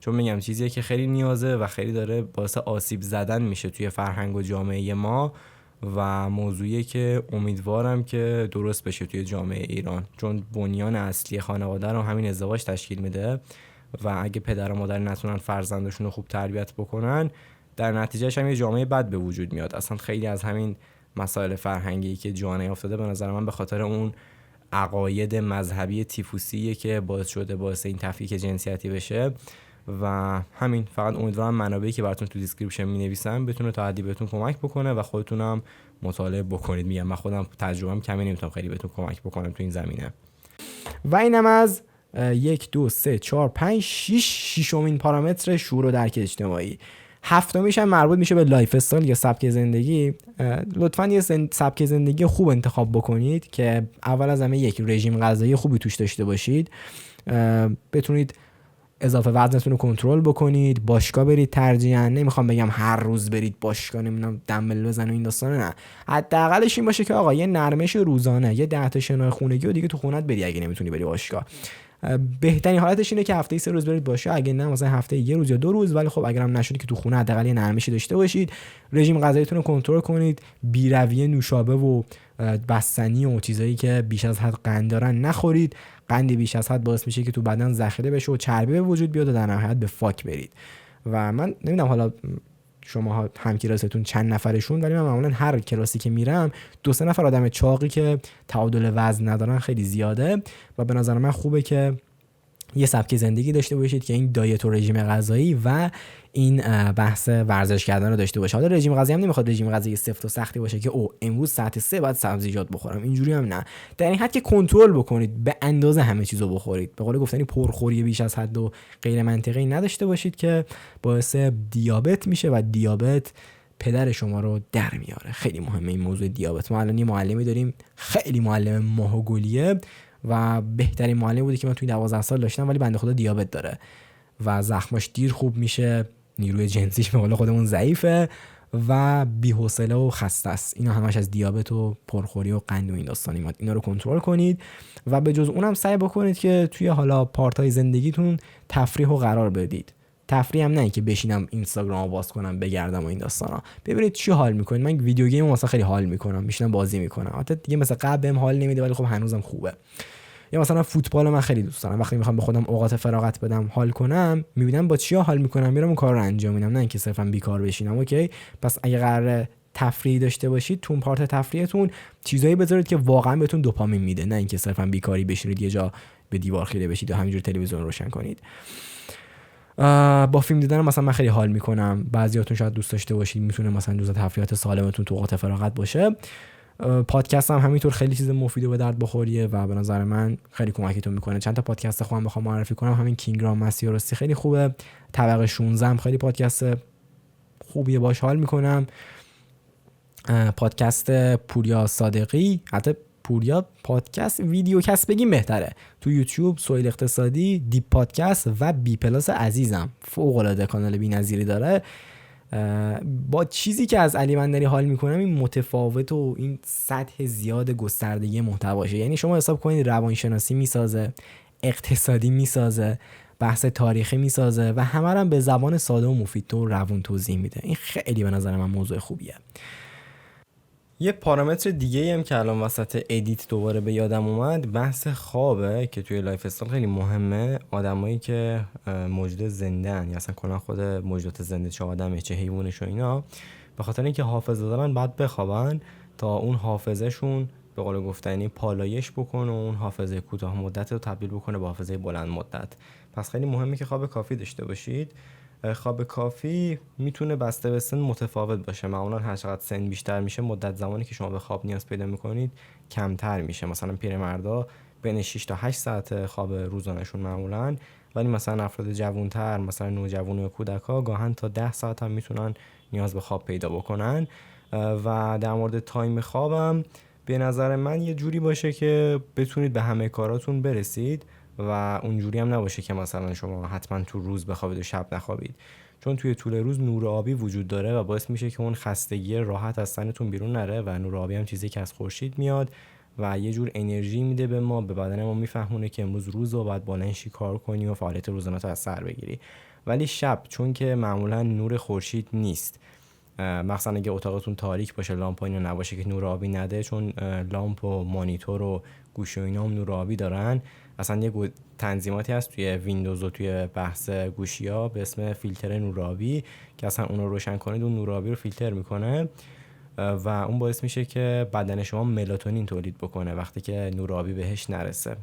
چون میگم چیزیه که خیلی نیازه و خیلی داره باعث آسیب زدن میشه توی فرهنگ و جامعه ما و موضوعیه که امیدوارم که درست بشه توی جامعه ایران، چون بنیان اصلی خانواده رو همین ازدواج تشکیل میده و اگه پدر و مادر نتونن فرزندشون رو خوب تربیت بکنن، در نتیجهش هم یه جامعه بد به وجود میاد. اصلا خیلی از همین مسائل فرهنگی که جا نیافتاده به نظر من به خاطر اون عقاید مذهبی تیفوسیه که باعث این تفکیک جنسیتی بشه. و همین، فقط امیدوارم منابعی که براتون تو دیسکریپشن می‌نویسم بتونه تا حدی بهتون کمک بکنه و خودتونم مطالعه بکنید. میگم من خودم تجربه‌ام کمی، نمیتونم خیلی بهتون کمک بکنم تو این زمینه. و اینم از 1 2 3 4 5 ششمین پارامتر شعور و درک اجتماعی. هفتمیش هم مربوط میشه به لایف استایل یا سبک زندگی. لطفاً یه سبک زندگی خوب انتخاب بکنید که اول از همه یک رژیم غذایی خوبی توش داشته باشید، بتونید اضافه وزنتون رو کنترل بکنید، باشگاه برید ترجیحاً. نمیخوام بگم هر روز برید باشگاه، نمیدونم دمبل بزنید و این داستانا، نه، حداقلش این باشه که آقا یه نرمش روزانه، یه 10 تا شنا خونگی و دیگه تو خونت بری اگه نمیتونی بری باشگاه. بهترین حالتش اینه که هفته 3 روز برید باشگاه، اگه نه مثلا هفته 1 روز یا 2 روز، ولی خب اگرم نشد که تو خونه حداقل یه نرمشی داشته باشید. رژیم غذاییتون رو کنترل کنید، بی‌رویه نوشابه و بستنی و چیزایی که بیش از حد قند دارن نخورید. قند بیش از حد باعث میشه که تو بدن ذخیره بشه و چربی به وجود بیاد و در نهایت به فاک برید. و من نمیدونم حالا شما هم کلاستون چند نفرشون، ولی من معمولا هر کلاسی که میرم 2-3 نفر آدم چاقی که تعادل وزن ندارن خیلی زیاده و به نظر من خوبه که یه سبک زندگی داشته باشید که این دایت و رژیم غذایی و این بحث ورزش کردن رو داشته باشه. حالا رژیم غذایی هم نمیخواد رژیم غذایی سفت و سختی باشه که امروز ساعت 3 بعد سبزیجات بخورم، اینجوری هم نه. در این حد که کنترل بکنید، به اندازه همه چیزو بخورید. به قول گفتنی پرخوری بیش از حد و غیر منطقی نداشته باشید که باعث دیابت میشه و دیابت پدر شما رو در میاره. خیلی مهمه این موضوع دیابت. ما الان یه معلمی داریم خیلی معلم ماه‌گلیه و بهترین معلم بودی که من توی 12 سال داشتم، ولی بنده خدا دیابت داره و زخماش دیر خوب میشه، نیروی جنسیش به قول خودمون ضعیفه و بی‌حوصله و خسته است. اینا همش از دیابت و پرخوری و قند و این داستان میاد. اینا رو کنترل کنید و به جز اونم سعی بکنید که توی حالا پارتای زندگیتون تفریح و قرار بدید. تفریح هم نه که بشینم اینستاگرامو باز کنم بگردم و این داستانا. ببینید چی حال میکنید. من ویدیو گیم مثلا خیلی حال میکنم، میشینم بازی میکنم. البته دیگه مثلا قبل بهم حال نمیده ولی خب هنوزم خوبه. یا مثلا فوتبال من خیلی دوست دارم، وقتی میخوام به خودم اوقات فراغت بدم حال کنم، میبینم با چیا حال میکنم میرم اون کار رو انجام میدم، نه اینکه صرفا بیکار بشینم. اوکی، پس اگه قراره تفریح داشته باشید، تو پارت تفریحتون چیزایی بذارید که واقعا بهتون دوپامین میده، نه اینکه صرفا بیکاری بشینید یه جا به دیوار خیره بشید و همینجور تلویزیون روشن کنید. با فیلم دیدن مثلا من خیلی حال میکنم، بعضیاتون شاید دوست داشته باشید، میتونه مثلا جزء تفریحات سالمتون تو اوقات فراغت باشه. پادکست هم همینطور خیلی چیز مفید و به درد بخوریه و به نظر من خیلی کمکتون میکنه. چند تا پادکست خودم بخوام معرفی کنم، همین کینگرام مسیح راستی خیلی خوبه، طبقه 16 هم خیلی پادکست خوبیه، باش حال میکنم. پادکست پوریا صادقی، حتی پوریا پادکست ویدیوکست بگیم بهتره، تو یوتیوب سویل اقتصادی، دیپ پادکست و بی پلاس عزیزم فوق العاده کانال بی‌نظیری داره. با چیزی که از علی بندری حال میکنم این متفاوت و این سطح زیاد گستردگی محتواشه. یعنی شما حساب کنید روانشناسی میسازه، اقتصادی میسازه، بحث تاریخی میسازه و همه رو به زبان ساده و مفید و روون توضیح میده. این خیلی به نظر من موضوع خوبیه. یه پارامتر دیگه هم که الان وسط ادیت دوباره به یادم اومد، بحث خوابه که توی لایف استایل خیلی مهمه. آدمایی که موجود زنده‌ان یا اصلا کلا خود موجودات زنده، چه آدمه چه حیوانش و اینا، به خاطر اینکه حافظه دارن بعد بخوابن تا اون حافظه‌شون به قول گفتنی پالایش بکنه و اون حافظه کوتاه مدت رو تبدیل بکنه به حافظه بلند مدت. پس خیلی مهمه که خواب کافی داشته باشید. خواب کافی میتونه بسته به سن متفاوت باشه. معمولا هر چقدر سن بیشتر میشه مدت زمانی که شما به خواب نیاز پیدا میکنید کمتر میشه. مثلا پیرمردا بین 6 تا 8 ساعت خواب روزانه‌شون معمولا، ولی مثلا افراد جوان‌تر مثلا نوجوان و کودک‌ها گاهن تا 10 ساعت هم میتونن نیاز به خواب پیدا بکنن. و در مورد تایم خوابم به نظر من یه جوری باشه که بتونید به همه کاراتون برسید و اونجوری هم نباشه که مثلا شما حتما تو روز بخوابید و شب نخوابید، چون توی طول روز نور آبی وجود داره و باعث میشه که اون خستگی راحت از تنتون بیرون نره و نور آبی هم چیزی که از خورشید میاد و یه جور انرژی میده به ما، به بدن ما میفهمونه که امروز روز و بعد بلنشی کار کنی و فعالیت روزانه‌ت از سر بگیری. ولی شب چون که معمولا نور خورشید نیست، مثلا اگه اتاقتون تاریک باشه، لامپ اینو نباشه که نور آبی نده، چون لامپ و مانیتور و گوشی و اینا هم نور آبی دارن. اصلا یه تنظیماتی هست توی ویندوز و توی بحث گوشی‌ها به اسم فیلتر نورابی که اصلا اون رو روشن کنید اون نورابی رو فیلتر میکنه و اون باعث میشه که بدن شما ملاتونین تولید بکنه وقتی که نورابی بهش نرسه.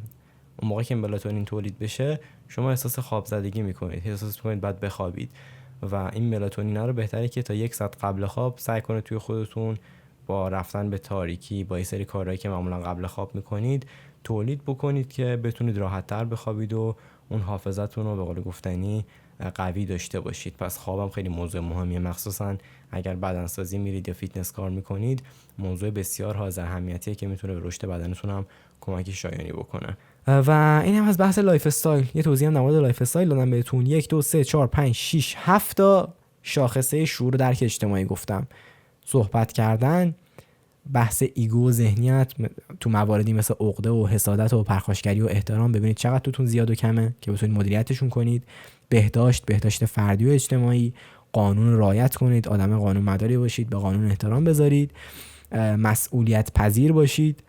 اون موقع که ملاتونین تولید بشه شما احساس خواب زدگی میکنید، احساس میکنید بعد بخوابید و این ملاتونین رو بهتره که تا 1 ساعت قبل خواب سعی کنید توی خودتون با رفتن به تاریکی، با این سری کارهایی که معمولا قبل خواب میکنید تولید بکنید که بتونید راحت‌تر بخوابید و اون حافظتون رو به قول گفتنی قوی داشته باشید. پس خوابم خیلی موضوع مهمیه، مخصوصا اگر بدنسازی میرید یا فیتنس کار میکنید، موضوع بسیار حائز اهمیتیه که میتونه به رشد بدنتون هم کمک شایانی بکنه. و این هم از بحث لایف استایل. یه توضیح هم در مورد لایف استایل دادم بهتون. 1 2 3 4 5 6 7 تا شاخصه شعور و درک اجتماعی گفتم. صحبت کردن، بحث ایگو و ذهنیت تو مواردی مثل عقده و حسادت و پرخاشگری و احترام، ببینید چقدر توتون زیاد و کمه که بتونید مدیریتشون کنید. بهداشت فردی و اجتماعی، قانون رعایت کنید، آدم قانون مداری باشید، به قانون احترام بذارید، مسئولیت پذیر باشید،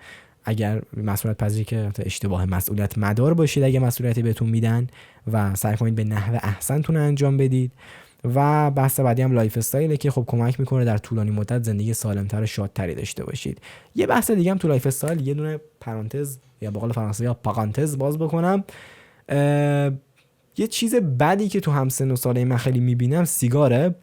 اگر مسئولیت پذیری که اشتباه، مسئولیت مدار باشید اگه مسئولیتی بهتون میدن و سعی کنید به نحو احسنتون انجام بدید. و بحث بعدی هم لایف استایله که خب کمک میکنه در طولانی مدت زندگی سالمتر و شادتری داشته باشید. یه بحث دیگه هم تو لایف استایل، یه دونه پرانتز یا به قول فرانسوی یا پارانتز باز بکنم، یه چیز بدی که تو همسن و ساله من خیلی میبینم سیگاره.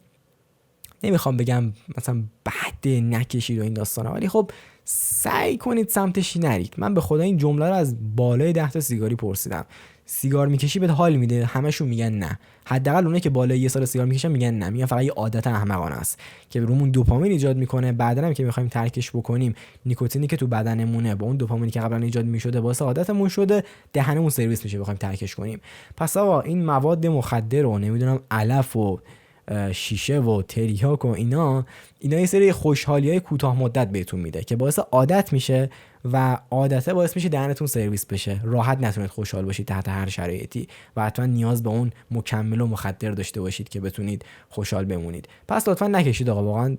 نمیخوام بگم مثلا بده نکشید و این داستانا، ولی خب سعی کنید سمتش نرید. من به خدا این جمله رو از بالای 10 تا سیگاری پرسیدم، سیگار میکشی بهت حال میده؟ همشون میگن نه. حداقل اونایی که بالای 1 سال سیگار میکشن میگن نه، میگن فقط یه عادت احمقانه است که رومون دوپامین ایجاد میکنه، بعدن هم که میخوایم ترکش بکنیم نیکوتینی که تو بدنمونه با اون دوپامینی که قبلا ایجاد میشده باعث عادتمون شده، دهنمون سرویس میشه بخوایم ترکش کنیم. پس آقا این مواد مخدر و نمیدونم علف و شیشه و تریاک و اینا یه سری خوشحالی‌های کوتاه مدت بهتون میده که باعث عادت میشه و عادته باعث میشه دهنتون سرویس بشه، راحت نتونید خوشحال باشید تحت هر شرایطی و حتما نیاز به اون مکمل و مخدر داشته باشید که بتونید خوشحال بمونید. پس لطفا نکشید آقا، واقعا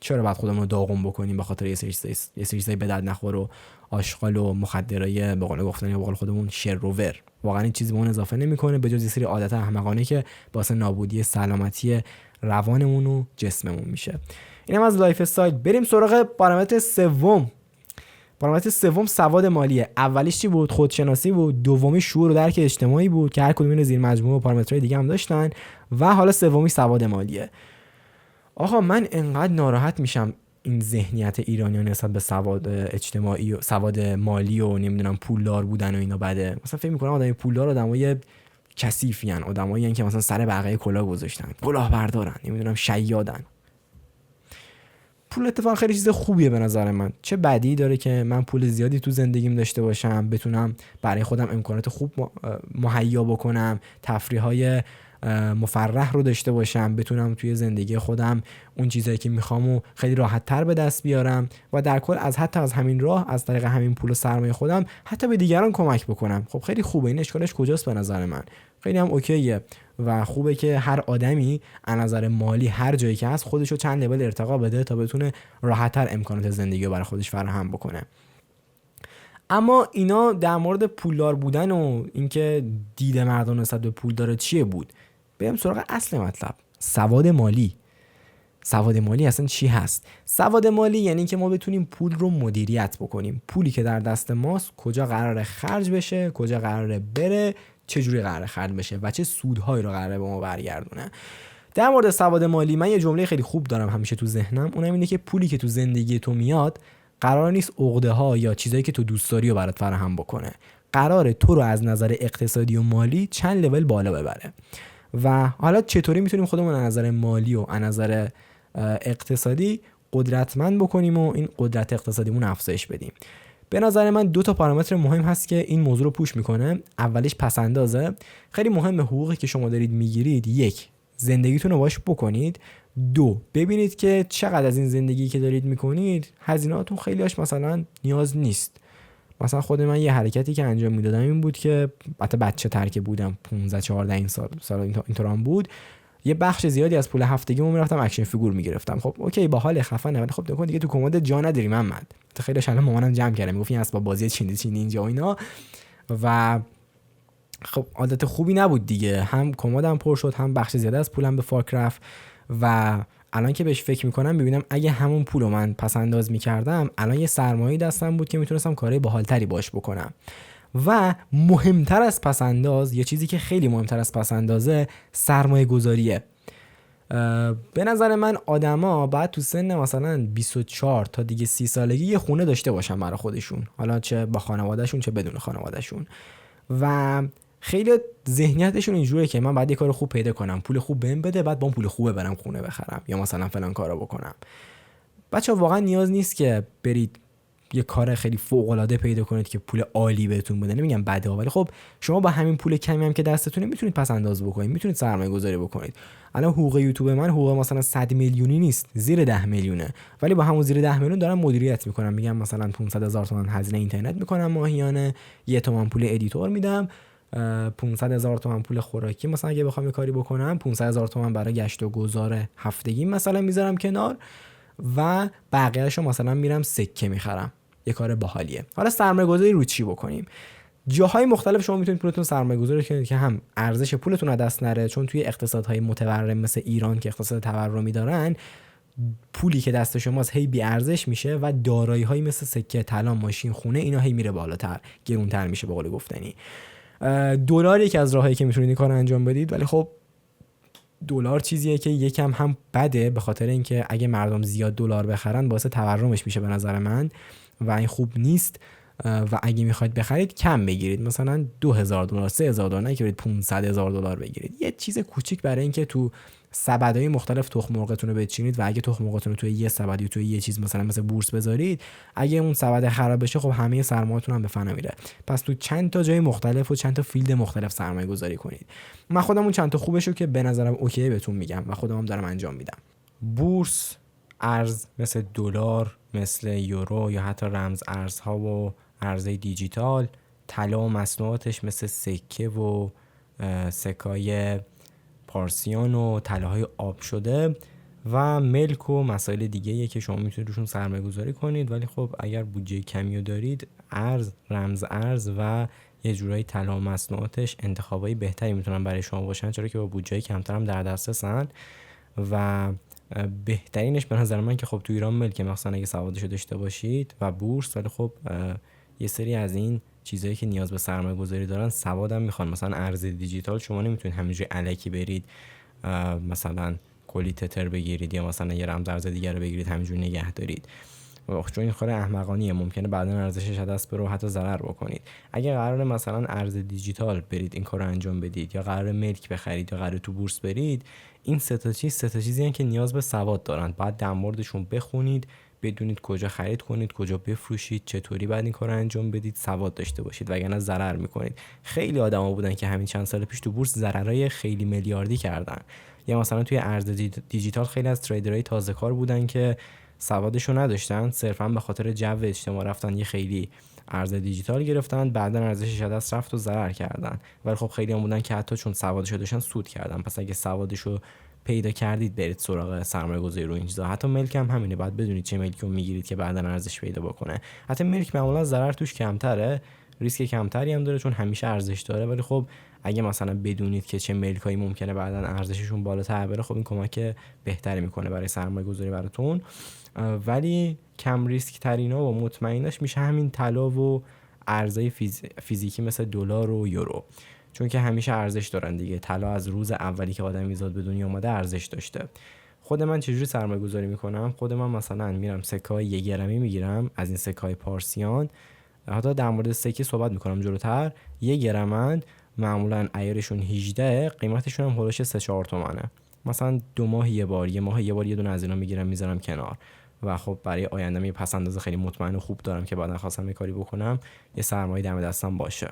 چرا باید خودمون رو داغون بکنیم به خاطر یه سری چیزای به درد نخور و آشغال و مخدرای به قول گفتن یا به قول خودمون شروور. واقعا این چیزی به اون اضافه نمیکنه به جز یه سری عادت احمقانه که واسه نابودی سلامتی روانمون و جسممون میشه. اینم از لایف استایل. بریم سراغ پارامتر سوم. پارامتر سوم سواد مالیه. اولیش چی بود؟ خودشناسی بود. دومی شعور و درک اجتماعی بود که هر کدوم اینو زیر مجموعه و پارامترهای دیگه هم داشتن و حالا سومی سواد مالیه. آقا من انقدر ناراحت میشم این ذهنیت ایرانیان نسبت به سواد اجتماعی و سواد مالی و نمیدونم پولدار بودن و اینا بده. مثلا فکر میکنم آدمای پولدار آدمای کثیفین، آدمایی که مثلا سر بقیه کلاه گذاشتن، کلاهبردارن، نمیدونم شیادن. پول اتفاقا خیلی چیز خوبیه به نظر من. چه بدی داره که من پول زیادی تو زندگیم داشته باشم، بتونم برای خودم امکانات خوب مهیا بکنم، تفریح‌های مفرح رو داشته باشم، بتونم توی زندگی خودم اون چیزایی که میخوامو خیلی راحت تر به دست بیارم و در کل حتی از همین راه، از طریق همین پول و سرمایه خودم حتی به دیگران کمک بکنم. خب خیلی خوبه. این اشکالش کجاست؟ به نظر من خیلی هم اوکیه و خوبه که هر آدمی از نظر مالی هر جایی که هست خودشو چند لول ارتقا بده تا بتونه راحت‌تر امکانات زندگی رو برای خودش فراهم بکنه. اما اینا در مورد پولدار بودن و اینکه دید مردم نسبت به پول داره چیه بود. بریم سراغ اصل مطلب، سواد مالی. سواد مالی اصلا چی هست؟ سواد مالی یعنی که ما بتونیم پول رو مدیریت بکنیم. پولی که در دست ماست کجا قراره خرج بشه، کجا قراره بره، چه جوری قراره خرج بشه و چه سودهایی رو قراره به ما برگردونه. در مورد سواد مالی من یه جمله خیلی خوب دارم همیشه تو ذهنم، اونم اینه که پولی که تو زندگی تو میاد قرار نیست عقده‌ها یا چیزایی که تو دوست داری رو برات فراهم بکنه. قراره تو رو از نظر اقتصادی و مالی چند لول بالا ببره. و حالا چطوری میتونیم خودمون از نظر مالی و از نظر اقتصادی قدرتمند بکنیم و این قدرت اقتصادیمون افزایش بدیم؟ به نظر من 2 تا پارامتر مهم هست که این موضوع رو پوش میکنه. اولیش پس‌اندازه. خیلی مهمه حقوقی که شما دارید میگیرید، 1 زندگیتون رو باش بکنید، 2 ببینید که چقدر از این زندگی که دارید میکنید هزینه‌هاتون خیلی هاش مثلا نیاز نیست. مثلا خود من یه حرکتی که انجام میدادم این بود که البته بچه تر که بودم 15-14 سال اینطور هم بود، یه بخش زیادی از پول هفتگیمو میرفتم اکشن فیگور میگرفتم. خب اوکی باحال خفنه، ولی خب نکن دیگه تو کمد جا نداری محمد. خیلی الان مامانم جمع کرده میگفت این اسباب بازی چینی اینجا و اینا و خب عادت خوبی نبود دیگه. هم کمدم پر شد، هم بخش زیاده از پولم به فاک رفت و الان که بهش فکر میکنم ببینم اگه همون پولو من پس انداز میکردم الان یه سرمایه دستم بود که میتونستم کارهای باحالتری باش بکنم. و مهمتر از پس انداز، یه چیزی که خیلی مهمتر از پس اندازه، سرمایه گذاریه. به نظر من آدما باید تو سن مثلا 24 تا دیگه 30 سالگی یه خونه داشته باشن برای خودشون، حالا چه با خانوادهشون چه بدون خانوادهشون. و خیلی ذهنیتشون اینجوریه که من باید یه کار خوب پیدا کنم، پول خوب بهم بده، بعد با اون پول خوبه برم خونه بخرم یا مثلا فلان کارو بکنم. بچه‌ها واقعا نیاز نیست که برید یه کار خیلی فوق‌العاده پیدا کنید که پول عالی بهتون بده. نمیگم بده، ولی خب شما با همین پول کمی هم که دستتونه میتونید پس انداز بکنید، میتونید سرمایه گذاری بکنید. الان حقوق یوتیوب من حقوق مثلا 100 میلیونی نیست، زیر 10 میلیونه، ولی با همون زیر 10 میلیون دارم مدیریت میکنم. میگم مثلا 500,000 تومان هزینه اینترنت میکنم ماهیانه، 1 تومن پول ادیتور میدم، 500,000 تومان پول خوراکی مثلا اگه بخوام یه کاری بکنم، 500,000 تومان برای گشت و گذار هفتگی مثلا میذارم کنار و بقیه‌اشو مثلا میرم سکه میخرم. یه کار باحالیه. حالا سرمایه‌گذاری رو چی بکنیم؟ جاهای مختلف شما میتونید پولتون سرمایه‌گذاری کنید که هم ارزش پولتون از دست نره، چون توی اقتصادهای متورم مثل ایران که اقتصاد تورمی دارن، پولی که دست شماست هی بی ارزش میشه و دارایی‌هایی مثل سکه، طلا، ماشین، خونه اینا هی میره بالاتر، گرونتر میشه به قول گفتنی. دلار یکی از راهایی که میتونید این کارو انجام بدید، ولی خب دلار چیزیه که یکم هم بده به خاطر اینکه اگه مردم زیاد دلار بخرن باعث تورمش میشه به نظر من و این خوب نیست. و اگه میخواید بخرید کم بگیرید، مثلا $2,000 $3,000 نه که برید $500,000 بگیرید. یه چیز کوچیک برای اینکه تو سبدهای مختلف تخم مرغتون رو بچینید و اگه تخم مرغتون رو توی یه سبد یا توی یه چیز مثلا مثل بورس بذارید، اگه اون سبد خراب بشه خب همه سرمایه‌تون هم به فنا میره. پس تو چند تا جای مختلف و چند تا فیلد مختلف سرمایه گذاری کنید. من خودم اون چند تا خوبشو که به نظرم اوکی بهتون میگم و خودم هم دارم انجام میدم. بورس، ارز مثل دلار، مثل یورو یا حتی رمز ارزها و ارزهای دیجیتال، طلا و مصنوعاتش مثل سکه و سکای پارسیان و طلاهای آب شده و ملک و مسائل دیگه‌ایه که شما میتونید روشون سرمایه گذاری کنید. ولی خب اگر بودجه کمی رو دارید، رمز ارز و یه جورایی طلا و مصنوعاتش انتخابای بهتری میتونن برای شما باشن، چرا که با بودجه کمتر هم در دسترسن. و بهترینش به نظر من که خب تو ایران ملک، مثلا اگه سوادشو داشته باشید، و بورس. ولی خب یه سری از این چیزایی که نیاز به سرمایه گذاری دارن سواد هم میخوان. مثلا ارز دیجیتال شما نمیتونید همینجوری الکی برید مثلا کلی تتر بگیرید یا مثلا یه رمز ارز دیگر رو بگیرید همینجوری نگه دارید، چون این کار احمقانیه، ممکنه بعدا ارزشش از دست بره و حتی ضرر بکنید. اگه قراره مثلا ارز دیجیتال برید این کارو انجام بدید، یا قراره ملک بخرید، یا قراره تو بورس برید، این سه تا چیزی هستن که نیاز به سواد دارن. بعد در موردشون بخونید، بدونید کجا خرید کنید، کجا بفروشید، چطوری بعد این کارو انجام بدید، سواد داشته باشید، وگرنه ضرر میکنید. خیلی آدما بودن که همین چند سال پیش تو بورس ضررای خیلی میلیاردی کردن. یا مثلا توی ارز دیجیتال خیلی از تریدرهای تازه کار بودن که سوادشو نداشتن، صرفا به خاطر جو اجتماع رفتن یه خیلی ارز دیجیتال گرفتن، بعدن ارزشش از دست رفت و ضرر کردن. ولی خب خیلی هم بودن که حتی چون سوادشو داشتن سود کردن. پس اگه سوادشو پیدا کردید برید سراغ سرمایه‌گذاری رو این چیزا. حتی ملک هم همینه، بعد بدونید چه ملکی رو میگیرید که بعدن ارزش پیدا بکنه. حتی ملک معمولا ضرر توش کمتره، ریسک کمتری هم داره چون همیشه ارزش داره. ولی خب اگه مثلا بدونید که چه ملکایی ممکنه بعدن ارزششون بالاتر بره، خب این کمک بهتری میکنه برای سرمایه‌گذاری براتون. ولی کم ریسک ترینا و مطمئنش میشه همین طلا و ارزهای فیزیکی مثل دلار و یورو، چون که همیشه ارزش دارن دیگه. طلا از روز اولی که آدمیزاد به دنیا اومده ارزش داشته. خود من چجوری سرمایه گذاری میکنم؟ خود من مثلا میرم سکه‌های 1 گرمی میگیرم از این سکه‌های پارسیان. حتی در مورد سکه صحبت میکنم جلوتر. 1 گرمن، معمولا عیارشون 18، قیمتشون هم هولوش 3-4 تومنه. مثلا 2 ماه یه بار، یه ماه یه بار یه دونه از اینا میگیرم میذارم کنار. و خب برای آینده یه پس انداز خیلی مطمئن و خوب دارم که بعدا خواستم یه کاری بکنم، یه سرمایه دم دستم باشه.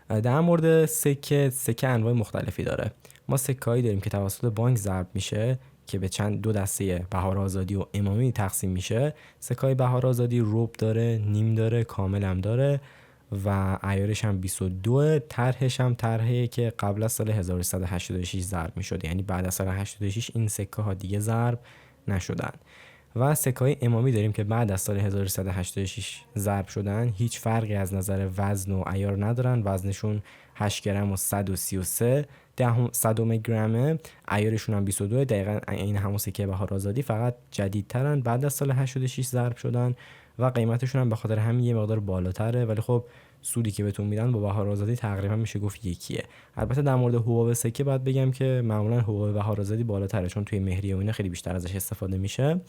در مورد سکه انواع مختلفی داره. ما سکه‌ای داریم که توسط بانک ضرب میشه که به دو دسته بهار آزادی و امامی تقسیم میشه. سکه‌های بهار آزادی ربع داره، نیم داره، کامل هم داره و عیارش هم 22. طرحش هم طرحی که قبل از سال 1386 ضرب میشد، یعنی بعد از سال 86 این سکه ها دیگه ضرب نشدن. و سکه‌های امامی داریم که بعد از سال 1386 ضرب شدن، هیچ فرقی از نظر وزن و عیار ندارن. وزنشون 8 گرم و 133 صدم گرمه، عیارشون هم 22، دقیقاً این همون سکه بهار آزادی، فقط جدیدترن، بعد از سال 86 ضرب شدن و قیمتشون هم به خاطر همین یه مقدار بالاتره. ولی خب سودی که بهتون میدن با بهار آزادی تقریبا میشه گفت یکیه. البته در مورد حباب سکه باید بگم که معمولا حباب بهار آزادی بالاتره، چون توی مهریه و اینا خیلی بیشتر ازش استفاده میشه.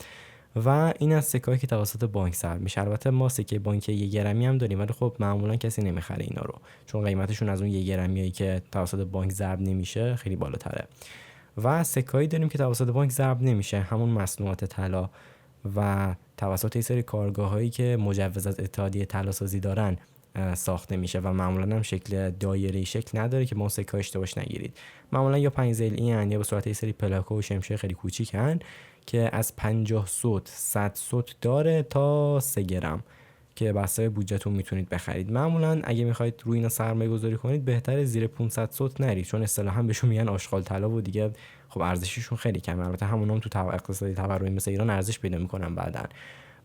و این از سکه‌ای که توسط بانک ضرب میشه. البته ما سکه بانکی 1 گرمی هم داریم، ولی خب معمولا کسی نمیخره اینا رو، چون قیمتشون از اون 1 گرمیایی که توسط بانک ضرب نمیشه خیلی بالاتره. و سکه‌ای داریم که توسط بانک ضرب نمیشه، همون مصنوعات طلا و توسط یه سری کارگاه‌هایی که مجوز از اتحادیه طلاسازی دارن ساخته میشه و معمولا هم شکل دایره‌ای شکل نداره که ما سکه اشتباهش نگیرید. معمولا یا 5 ضلعی ان یا به صورت یه سری پلاکو و شمشه خیلی کوچیکن که از 50 سوت 100 سوت داره تا 3 گرم که بسته بودجهتون میتونید بخرید. معمولا اگه میخواید روی اینا سرمایه گذاری کنید بهتره زیر 500 سوت نرید، چون اصطلاحا بهشون میگن آشغال طلا و دیگه خب ارزششون خیلی کمه. البته همون هم تو اقتصادی تورمی مثل ایران ارزش پیدا میکنن بعدن.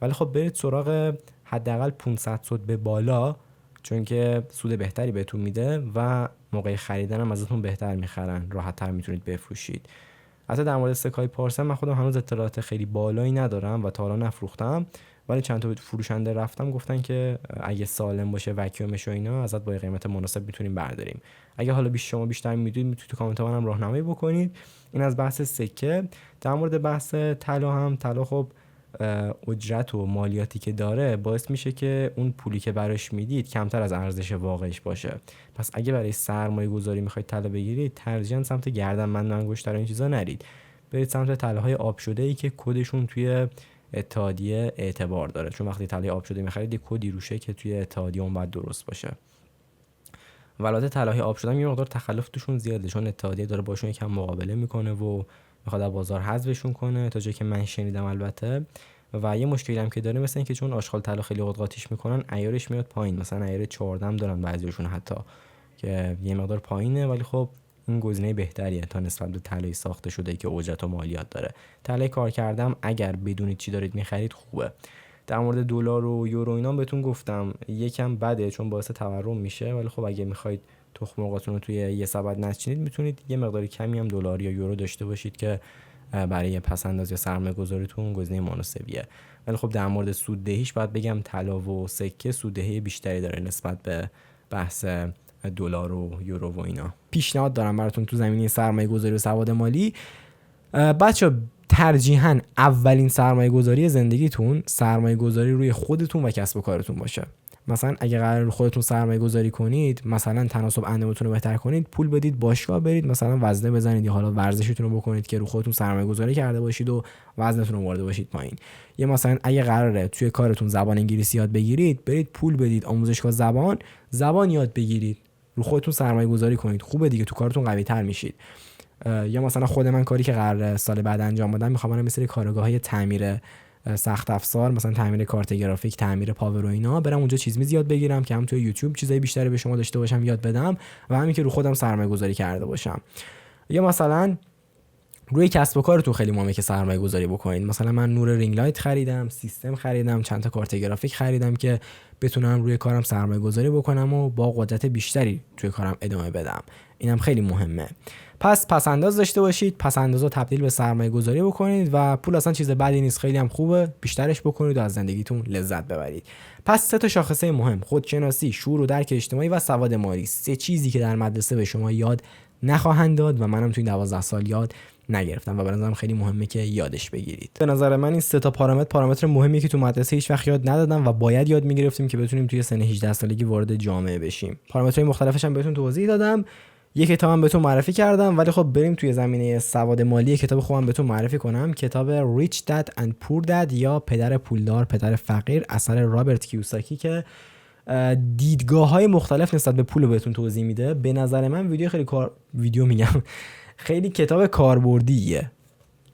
ولی خب برید سراغ حداقل 500 سوت به بالا، چون که سود بهتری بهتون میده و موقع خریدن هم ازتون بهتر میخرن، راحت‌تر میتونید بفروشید. حتی در مورد سکه‌های پارسیان من خودم هنوز اطلاعات خیلی بالایی ندارم و تا حالا نفروختم، ولی چند تا فروشنده رفتم گفتن که اگه سالم باشه وکیومش و اینا ازت با قیمت مناسب میتونیم برداریم. اگه حالا شما بیشتر میدونید میتونید تو کامنت منم راهنمایی بکنید. این از بحث سکه. در مورد بحث طلا هم، طلا خب اجرت و مالیاتی که داره باعث میشه که اون پولی که براش میدید کمتر از ارزش واقعیش باشه. پس اگه برای سرمایه گذاری میخواید طلا بگیرید، ترجیحاً سمت گردنبند و انگشتر این چیزا نرید، برید سمت طلاهای آب شده ای که کدشون توی اتحادیه اعتبار داره، چون وقتی طلای آب شده میخرید یه کدی روشه که توی اتحادیه اون باید درست باشه. ولات طلاهای آب شده یه مقدار تخلف توشون زیاده، چون اتحادیه داره باشون یکم مقابله میکنه و میخواد از بازار حذفشون کنه تا جایی که من شنیدم البته. و یه مشکلی هم که داره مثلا اینکه چون آشغال طلا خیلی قاطیش میکنن عیارش میاد پایین، مثلا عیار 14 هم دارن بعضیشون حتی که یه مقدار پایینه، ولی خب این گزینه بهتریه تا نسبت به طلای ساخته شده که اجرت و مالیات داره. طلای کار کردم اگر بدونید چی دارید میخرید خوبه. در مورد دلار و یورو اینا بهتون گفتم یکم بده چون باعث تورم میشه، ولی خب اگه میخواید تخم مرغاتون رو توی یه سبد نچینید میتونید یه مقدار کمی هم دلار یا یورو داشته باشید که برای پسنداز یا سرمایه‌گذاریتون گزینه مناسبیه. ولی خب در مورد سوددهیش باید بگم طلا و سکه سوددهی بیشتری داره نسبت به بحث دلار و یورو و اینا. پیشنهاد دارم براتون تو زمینه سرمایه‌گذاری و سواد مالی، بچه‌ها ترجیحاً اولین سرمایه‌گذاری زندگیتون سرمایه‌گذاری روی خودتون و کسب و کارتون باشه. مثلا اگه قرار خودتون سرمایه گذاری کنید، مثلا تناسب اندامتون رو بهتر کنید، پول بدید باشگاه برید مثلا وزنه بزنید یا حالا ورزشتون رو بکنید که رو خودتون سرمایه گذاری کرده باشید و وزنتون رو آورده باشید پایین. یا مثلا اگه قراره توی کارتون زبان انگلیسی یاد بگیرید، برید پول بدید آموزشگاه زبان یاد بگیرید، رو خودتون سرمایه گذاری کنید، خوبه دیگه تو کارتون قوی تر میشید. یا مثلا خود من کاری که قراره سال بعد انجام بدم، میخوام برم مثل کارگاه‌های تعمیر سخت افزار، مثلا تعمیر کارت گرافیک، تعمیر پاور و اینا، برم اونجا چیز میز یاد بگیرم که هم توی یوتیوب چیزای بیشتری به شما داشته باشم یاد بدم و همین که رو خودم سرمایه گذاری کرده باشم. یا مثلا روی کسب و کارتون خیلی مهمه که سرمایه گذاری بکنید. مثلا من نور رینگ لایت خریدم، سیستم خریدم، چند تا کارت گرافیک خریدم که بتونم روی کارم سرمایه گذاری بکنم و با قدرت بیشتری توی کارم ادامه بدم. اینم خیلی مهمه. پس انداز داشته باشید، پس اندازو تبدیل به سرمایه گذاری بکنید و پول اصلا چیز بدی نیست، خیلی هم خوبه، بیشترش بکنید و از زندگیتون لذت ببرید. پس 3 تا شاخصه مهم: خودشناسی، شعور و درک اجتماعی و سواد مالی. 3 چیزی که در مدرسه به شما یاد نخواهند داد و منم تو این 12 سال یاد نگرفتم و به نظرم خیلی مهمه که یادش بگیرید. به نظر من این 3 تا پارامتر مهمی که تو مدرسه هیچ وقت یاد ندادم و باید یاد میگرفتیم که بتونیم توی سن 18 سالگی وارد جامعه بشیم. پارامترهای مختلفش هم بهتون توضیح دادم. یک کتابم بهتون معرفی کردم، ولی خب بریم توی زمینه سواد مالی. کتاب خوبم بهتون معرفی کنم، کتاب Rich Dad and Poor Dad یا پدر پولدار پدر فقیر اثر رابرت کیوساکی که دیدگاه‌های مختلف نسبت به پول رو بهتون توضیح میده. به نظر من خیلی کتاب کاربردیه،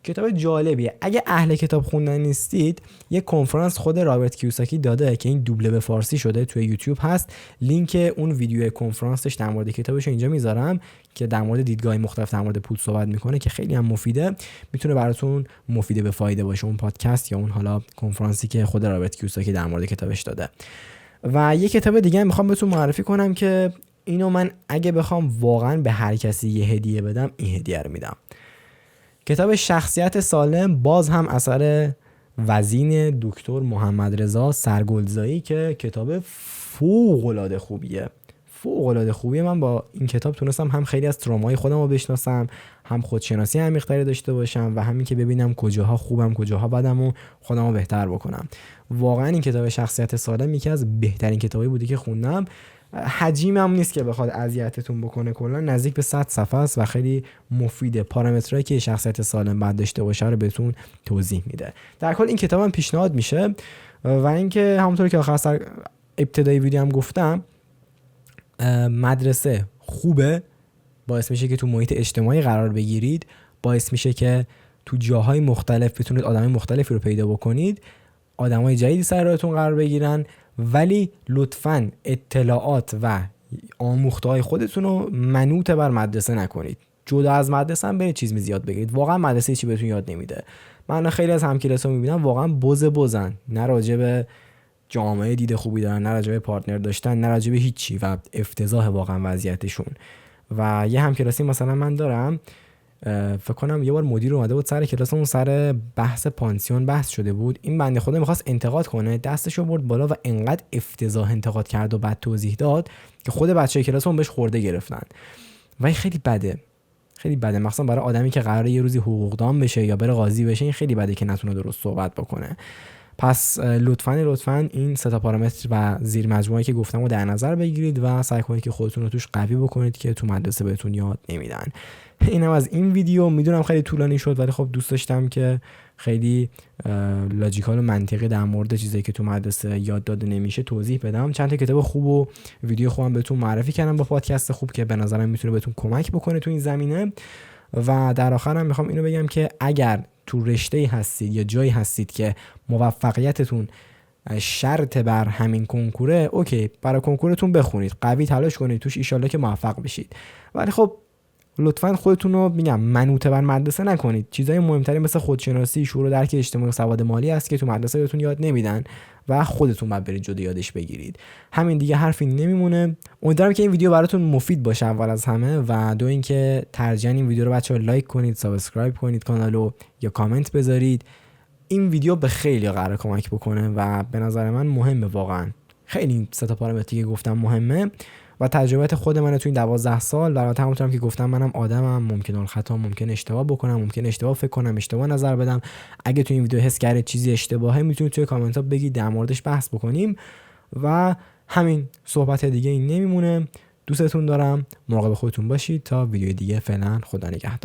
کتاب جالبیه. اگه اهل کتاب خوندن نیستید، یه کنفرانس خود رابرت کیوساکی داده که این دوبله به فارسی شده، توی یوتیوب هست. لینک اون ویدیو کنفرانسش در مورد کتابش اینجا میذارم که در مورد دیدگاه مختلف در مورد پول صحبت میکنه که خیلی هم مفیده، میتونه براتون مفیده به فایده باشه اون پادکست یا اون حالا کنفرانسی که خود رابرت کیوساکی در مورد کتابش داده. و یه کتاب دیگه میخوام بهتون معرفی کنم که اینو من اگه بخوام واقعا به هر کسی یه هدیه بدم، این هدیه رو میدم. کتاب شخصیت سالم، باز هم اثر وزین دکتر محمد رضا سرگلزایی که کتاب فوق‌العاده خوبیه. من با این کتاب تونستم هم خیلی از ترومای خودم رو بشناسم، هم خودشناسی عمیق‌تری داشته باشم و همین که ببینم کجاها خوبم کجاها بدم و خودم رو بهتر بکنم. واقعا این کتاب شخصیت سالم یکی از بهترین کتابایی بوده که خوندم. حجیمم نیست که بخواد اذیتتون بکنه، کلا نزدیک به 100 صفحه است و خیلی مفیده. پارامترایی که شخصیت سالم باید داشته باشه رو بهتون توضیح میده. در کل این کتابم پیشنهاد میشه و اینکه همونطور که آخر ابتدای ویدیو هم گفتم، مدرسه خوبه، باعث میشه که تو محیط اجتماعی قرار بگیرید، باعث میشه که تو جاهای مختلف بتونید آدمای مختلفی رو پیدا بکنید، آدمای جدیدی سر راهتون قرار بگیرن، ولی لطفاً اطلاعات و آموخته‌های خودتون رو منوط بر مدرسه نکنید. جدا از مدرسه هم برید چیز زیاد بگیرید. واقعا مدرسه چی بهتون یاد نمیده. من خیلی از همکلاسی‌ها میبینم واقعا بزن، نه راجع به جامعه دید خوبی دارن، نه راجع به پارتنر داشتن، نه راجع به هیچی و افتضاح واقعا وضعیتشون. و یه همکلاسی مثلا من دارم، فکر کنم یه بار مدیر اومده بود سر کلاسمون، سر بحث پانسیون بحث شده بود. این بنده خدا می‌خواست انتقاد کنه، دستشو برد بالا و انقدر افتضاح انتقاد کرد و بعد توضیح داد که خود بچه‌های کلاسمون بهش خورده گرفتن. و این خیلی بده مثلا برای آدمی که قراره یه روزی حقوقدان بشه یا بره قاضی بشه، این خیلی بده که نتونه درست صحبت بکنه. پس لطفاً این 3 تا پارامتر و زیر مجموعه‌ای که گفتم رو در نظر بگیرید و سعی کنید که خودتون رو توش قوی بکنید که تو مدرسه بهتون یاد نمیدن. اینم از این ویدیو. میدونم خیلی طولانی شد، ولی خب دوست داشتم که خیلی لاجیکال و منطقی در مورد چیزایی که تو مدرسه یاد داده نمیشه توضیح بدم. چند تا کتاب خوب و ویدیو خوبم بهتون معرفی کردم با پادکست خوب که به نظرم میتونه بهتون کمک بکنه تو این زمینه. و در آخر هم میخوام اینو بگم که اگر تو رشته‌ای هستید یا جایی هستید که موفقیتتون شرط بر همین کنکوره، اوکی، برای کنکورتون بخونید، قوی تلاش کنید توش، ایشالله که موفق بشید. ولی خب لطفاً خودتون رو میگم منوط بر مدرسه نکنید. چیزای مهمتری مثل خودشناسی، شعور و درک اجتماعی و سواد مالی است که تو مدرسه بهتون یاد نمیدن و خودتون باید برید جدا یادش بگیرید. همین دیگه، حرفی نمیمونه. امیدوارم که این ویدیو براتون مفید باشه اول از همه، و دو اینکه ترجیحاً این ویدیو رو بچه‌ها لایک کنید، سابسکرایب کنید کانالو، یا کامنت بذارید. این ویدیو به خیلی قرار کمک بکنه و به نظر من مهمه، واقعا خیلی سه تا پارامتری که گفتم مهمه و تجربه خود من تو این 12 سال. در البته همونطورم که گفتم منم آدمم، ممکنه خطا، ممکن اشتباه بکنم، ممکن اشتباه فکر کنم، اشتباه نظر بدم. اگه تو این ویدیو حس کردید چیزی اشتباهه میتونید توی کامنت ها بگید، در موردش بحث بکنیم. و همین، صحبت دیگه این نمیمونه. دوستتون دارم، مراقب خودتون باشید. تا ویدیو دیگه، فعلا خدا نگهدار.